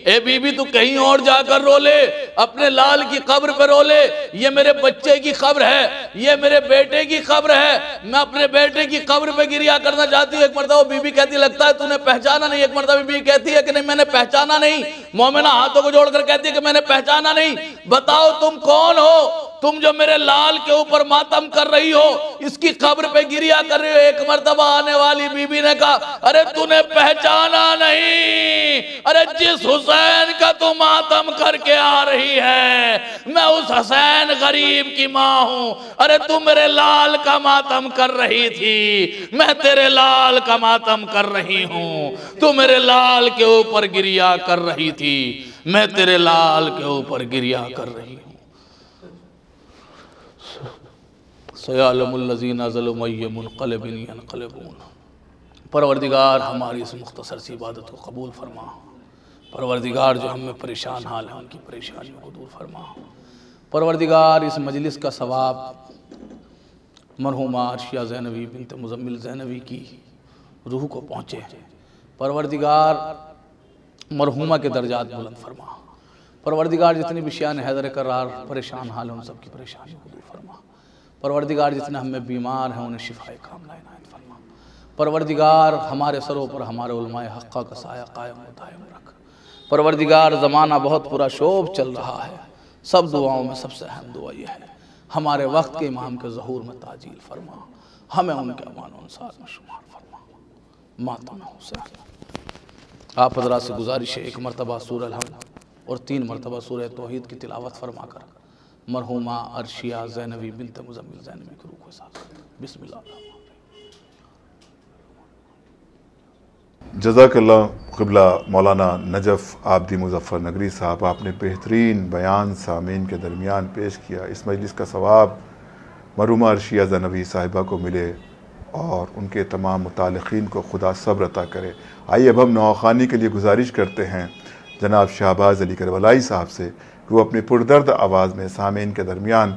ए बीबी तू कहीं और जाकर रो ले, अपने लाल की कब्र पे रो ले, ये मेरे बच्चे की कब्र है, ये मेरे बेटे की कब्र है, मैं अपने बेटे की कब्र पे गिरिया करना चाहती हूँ। एक मरतबा बीबी कहती लगता है तूने पहचाना नहीं। एक मरतबा बीबी कहती है कि नहीं मैंने पहचाना नहीं। मोमिना हाथों को जोड़कर कहती है कि मैंने पहचाना नहीं। बताओ तुम कौन हो, तुम जो मेरे लाल के ऊपर मातम कर रही हो, इसकी कब्र पे गिरिया कर रही हो। एक मरतबा आने वाली बीबी ने कहा अरे तूने पहचाना नहीं, अरे जिस हुसैन का तू मातम करके आ रही है, मैं उस हुसैन गरीब की माँ हूं। अरे तू मेरे लाल का मातम कर रही थी, मैं तेरे लाल का मातम कर रही हूं। तू मेरे लाल के ऊपर गिरिया कर रही थी, मैं तेरे लाल के ऊपर गिरिया कर रही हूं। परवरदिगार हमारी इस मुख्तसर सी इबादत को कबूल फरमा। परवरदिगार जो हमें परेशान हाल है उनकी परेशानियों को दूर फरमा। परवरदिगार इस मजलिस का सवाब मरहुमा अर्शिया ज़ैनबी बिन्त मुज़म्मिल ज़ैनबी की रूह को पहुँचे। परवरदिगार मरहुमा के दर्जात बुलंद फरमा। परवरदिगार जितनी भी शान हैदर करार परेशान हाल है उन सब की परेशानियों को दूर फरमा। परवरदिगार जितने हमें बीमार हैं उन्हें शिफाए कामिला इनायत फरमा। परवरदिगार हमारे सरों पर हमारे उलमाए हक़्क़ा का साया कायम व दायम रख। परवरदिगार ज़माना बहुत पूरा शोभ चल रहा है, सब दुआओं में सबसे अहम दुआ यह है हमारे वक्त के इमाम के ज़हूर में ताजील फरमा, हमें उनके अमान अनुसार में शुमार फरमा। मातम हुसैन आप हज़रात से गुजारिश है, एक मरतबा सूरह अल-हम्द और 3 मरतबा सूरह तौहीद की तिलावत फरमा कर मरहुमा अर्शिया ज़ैनबी बिन्त मुज़म्मिल ज़ैनबी की रूह के साथ बिस्मिल्लाह। जज़ाकल्लाह क़िबला मौलाना नजफ़ आबदी मुज़फ़्फ़र नगरी साहब, आपने बेहतरीन बयान सामीन के दरमियान पेश किया। इस मजलिस का सवाब मरहुमा अर्शिया ज़ैनबी साहिबा को मिले और उनके तमाम मुतालिक़ीन को खुदा सब्र अता करे। आइए अब हम नौखानी के लिए गुजारिश करते हैं जनाब शहबाज अली करबलाई साहब से कि वो अपनी पुरदर्द आवाज़ में सामीन के दरमियान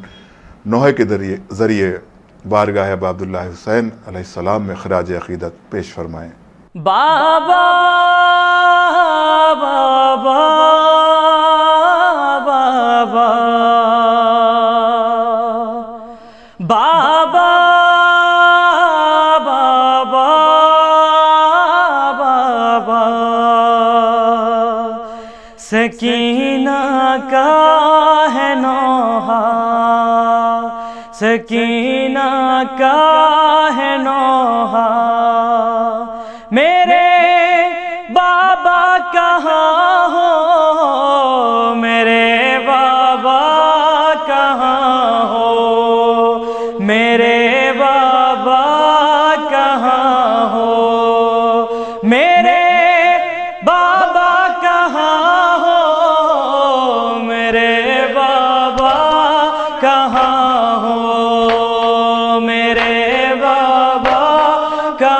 नोहे के ज़रिए बारगाह अबा अब्दुल्लाह हुसैन अलैहिस्सलाम में ख़राज अक़ीदत पेश फरमाएँ। बाबा बाबा बाबा बाबा बाबा बाबा सकीना का है नौहा, सकीना का है नौहा, मेरे बाबा कहाँ हो, मेरे बाबा कहाँ हो, मेरे बाबा कहाँ हो, मेरे बाबा कहाँ हो, मेरे बाबा कहाँ हो, मेरे बाबा कहाँ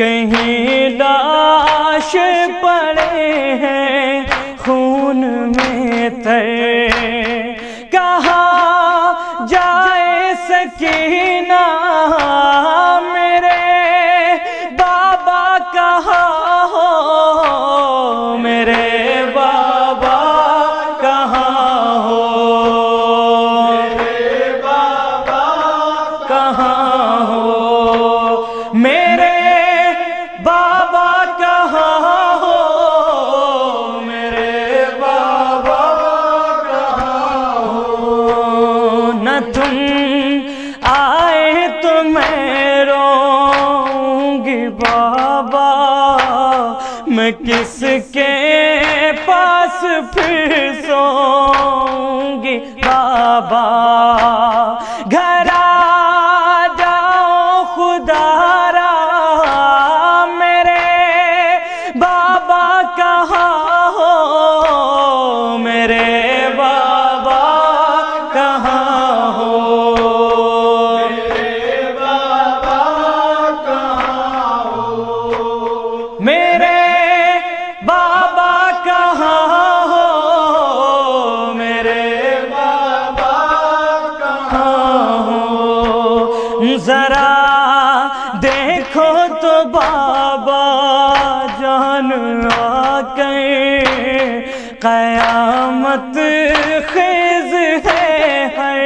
कहीं लाश पड़े हैं खून में तर, कहाँ जाए सकीना मेरे बाबा कहाँ हो, मेरे बाबा कहाँ हो, मेरे बाबा कहाँ हो, मेरे बाबा कहाँ हो, मेरे बाबा कहाँ हो। न तुम आए तो मैं रोऊंगी बाबा, मैं किसके पास फिर सोऊंगी बाबा। घर आ जाओ खुदारा मेरे बाबा कहाँ हो, मेरे बाबा कहाँ हो, मेरे बाबा कहाँ हो, मेरे बाबा कहाँ हो, मेरे बाबा कहाँ हो। जरा देखो तो बाबा जान आकर कयामत खेज है हर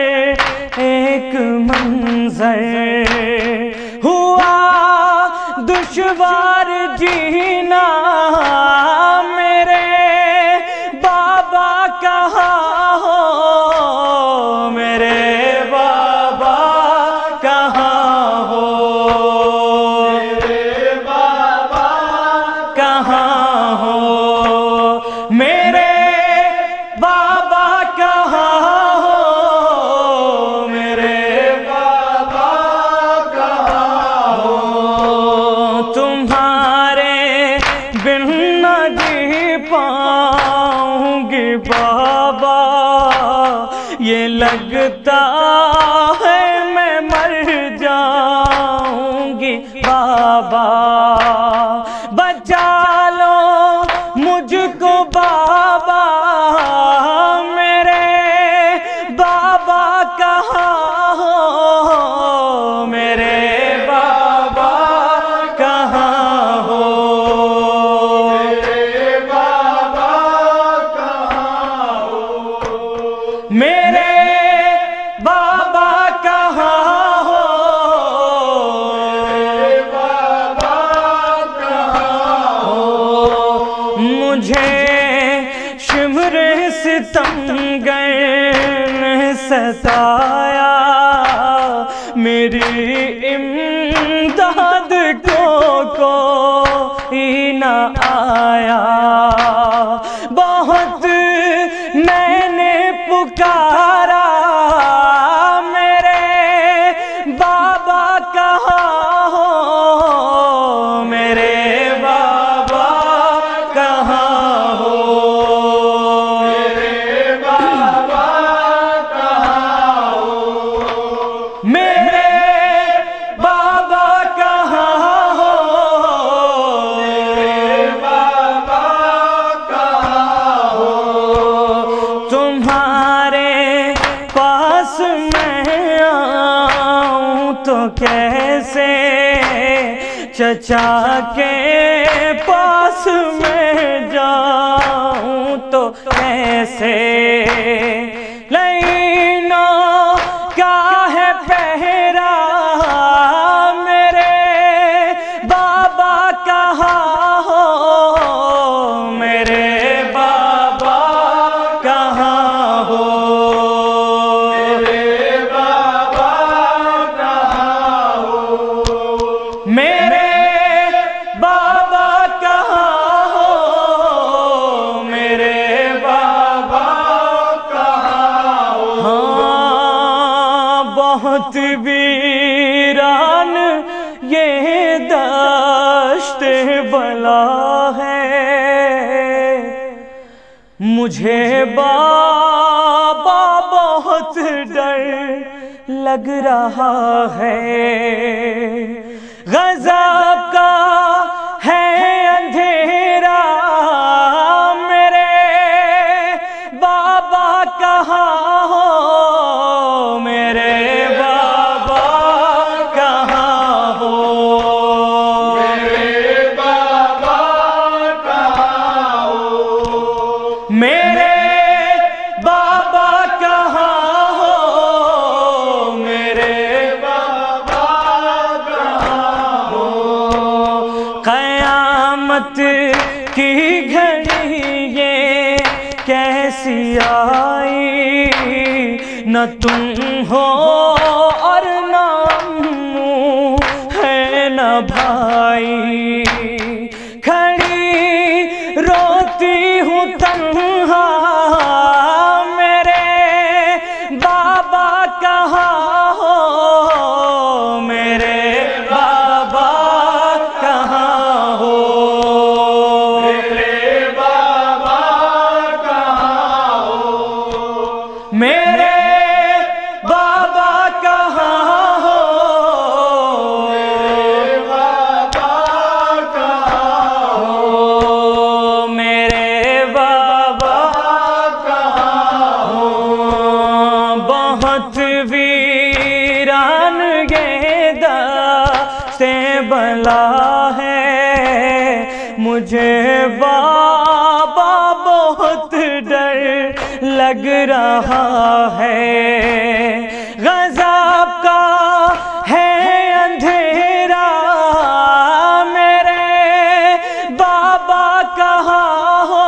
एक मंजर, हुआ दुश्वार जीना मेरे बाबा कहाँ हो, मेरे बाबा कहाँ हो, मेरे बाबा कहाँ हो, मेरे बाबा कहाँ हो, मेरे बाबा कहाँ हो। तुम्हारे बिन न जी पाऊंगी बाबा, ये लगता है मैं मर जाऊंगी बाबा। बचा लो मुझको बाबा, मेरे बाबा कहाँ हो, मेरे बाबा कहाँ हो, मेरे बाबा कहाँ हो, मेरे बाबा कहाँ हो, मेरे बाबा कहाँ हो। मुझे शिमरे सितमगर ने सताया, मेरी इमदाद कोई न आया। बहुत मैंने पुकारा मेरे बाबा कहाँ हो, मेरे बाबा कहाँ हो, मेरे बाबा कहाँ हो, मेरे बाबा कहाँ हो, मेरे बाबा कहाँ हो। तुम्हारे पास मैं आऊं तो कैसे, चचा के पास मैं जाऊं तो कैसे। लाइनों का है पहरा मेरे बाबा कहाँ हो, मेरे बाबा कहाँ हो, मेरे बाबा कहाँ हो, मेरे बाबा कहाँ हो, मेरे बाबा कहाँ हो। हाँ, बहुत वीरान ये दश्त बला है, मुझे बाबा बहुत डर लग रहा है। गज़ब का है अंधेरा, मेरे बाबा कहाँ हो, मेरे बाबा कहाँ हो, मेरे बाबा कहाँ हो, मेरे बाबा कहाँ हो, मेरे बाबा कहाँ हो। क़यामत की घड़ी ये कैसी आई, न तुम हो और न अम्मू है न भाई, खड़ी रोती हूँ तन्हा, मेरे बाबा कहाँ हो, मेरे बाबा कहाँ हो, मेरे बाबा कहाँ हो, मेरे बाबा कहाँ हो, बाबा कहाँ हो, मेरे बाबा कहाँ हो। बहुत वीरान गेदा से बला है, मुझे बाबा बहुत डर लग रहा है, गज़ब का है अंधेरा, मेरे बाबा कहाँ हो,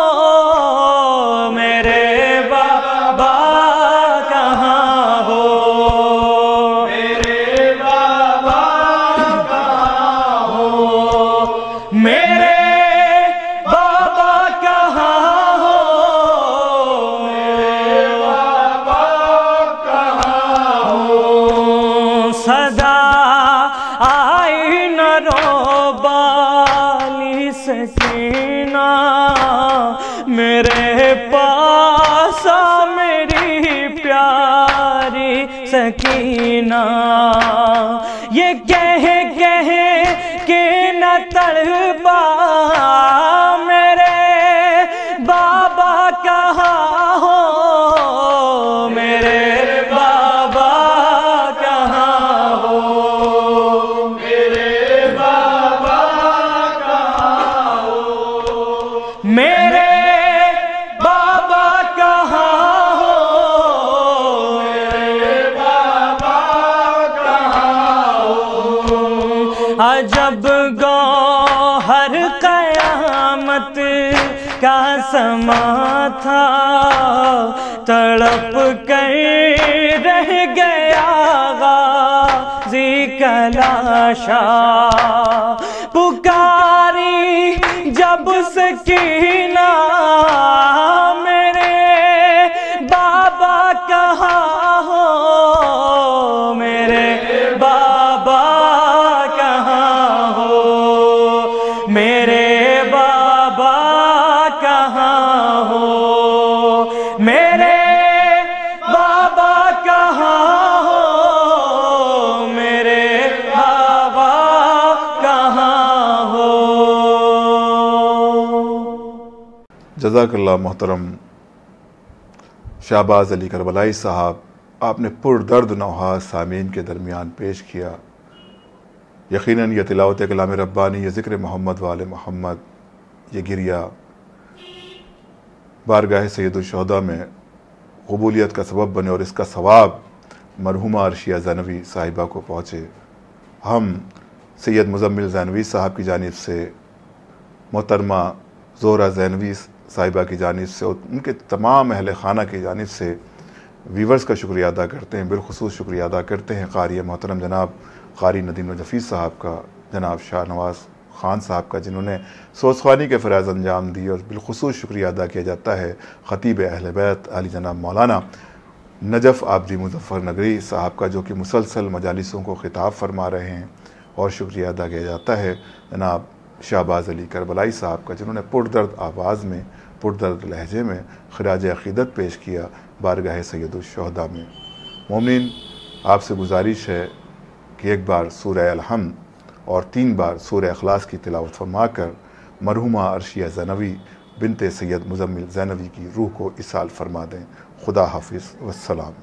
मेरे बाबा कहाँ हो, मेरे बाबा कहाँ हो, मेरे बाबा कहाँ हो, बाबा कहाँ हो। सदा आई न रोबाली सकीना, मेरे पास आ मेरी प्यारी सकीना, ये कह के न तड़पा, मेरे बाबा कहाँ हो, मेरे बाबा कहाँ हो, मेरे बाबा कहाँ हो, मेरे बाबा कहाँ हो, मेरे बाबा कहाँ हो। अजब गौहर क़यामत का समा था, तड़प कर रह गया गाज़ी का लाशा, पुकारी जब सकीना, मेरे बाबा कहाँ हो, मेरे बाबा कहाँ हो, मेरे बाबा कहाँ हो, मेरे बाबा कहाँ हो, मेरे बाबा कहाँ हो। जज़ाकल्लाह मोहतरम शाहबाज अली करबलाई साहब, आपने पुरदर्द नौहा सामीन के दरमियान पेश किया। यकीनन यह तिलावत कलाम रब्बानी, ये ज़िक्र मोहम्मद वाले मोहम्मद, ये गिरिया बारगाह सैयदुश्शुहदा में कबूलियत का सबब बने और इसका सवाब मरहुमा अर्शिया ज़ैनवी साहिबा को पहुँचे। हम सैयद मुज़म्मिल ज़ैनवी साहब की जानिब से, मोहतरमा ज़ोहरा ज़ैनवी साहिबा की जानिब से और उनके तमाम अहल खाना की जानिब से वीवर्स का शुक्रिया अदा करते हैं। बिलखुसूस शुक्रिया अदा करते हैं क़ारी मोहतरम जनाब क़ारी नदीम जफ़ीज़ साहब का, जनाब शाहनवाज़ ख़ान साहब का, जिन्होंने सोज़ख्वानी के फ़राज़ अंजाम दिए। और बिलखुसूस शुक्रिया अदा किया जाता है ख़तीब अहल बैत आली जनाब मौलाना नजफ़ आबदी मुज़फ़्फ़र नगरी साहब का, जो कि मुसलसल मजालिसों को ख़िताब फरमा रहे हैं। और शुक्रिया अदा किया जाता है जनाब शाहबाज अली करबलाई साहब का, जिन्होंने पुरदर्द आवाज़ में, पुरदर्द लहजे में खिराज अक़ीदत पेश किया बारगाह सैयदुश्शुहदा में। मोमिन, आपसे गुजारिश है कि एक बार सूरह अल-हम्द और 3 बार सूरह इखलास की तिलावत फरमा कर मरहुमा अर्शिया ज़ैनवी बिनते सैयद मुज़म्मिल ज़ैनवी की रूह को इसाल फरमा दें। खुदा हाफिज़ वस्सलाम।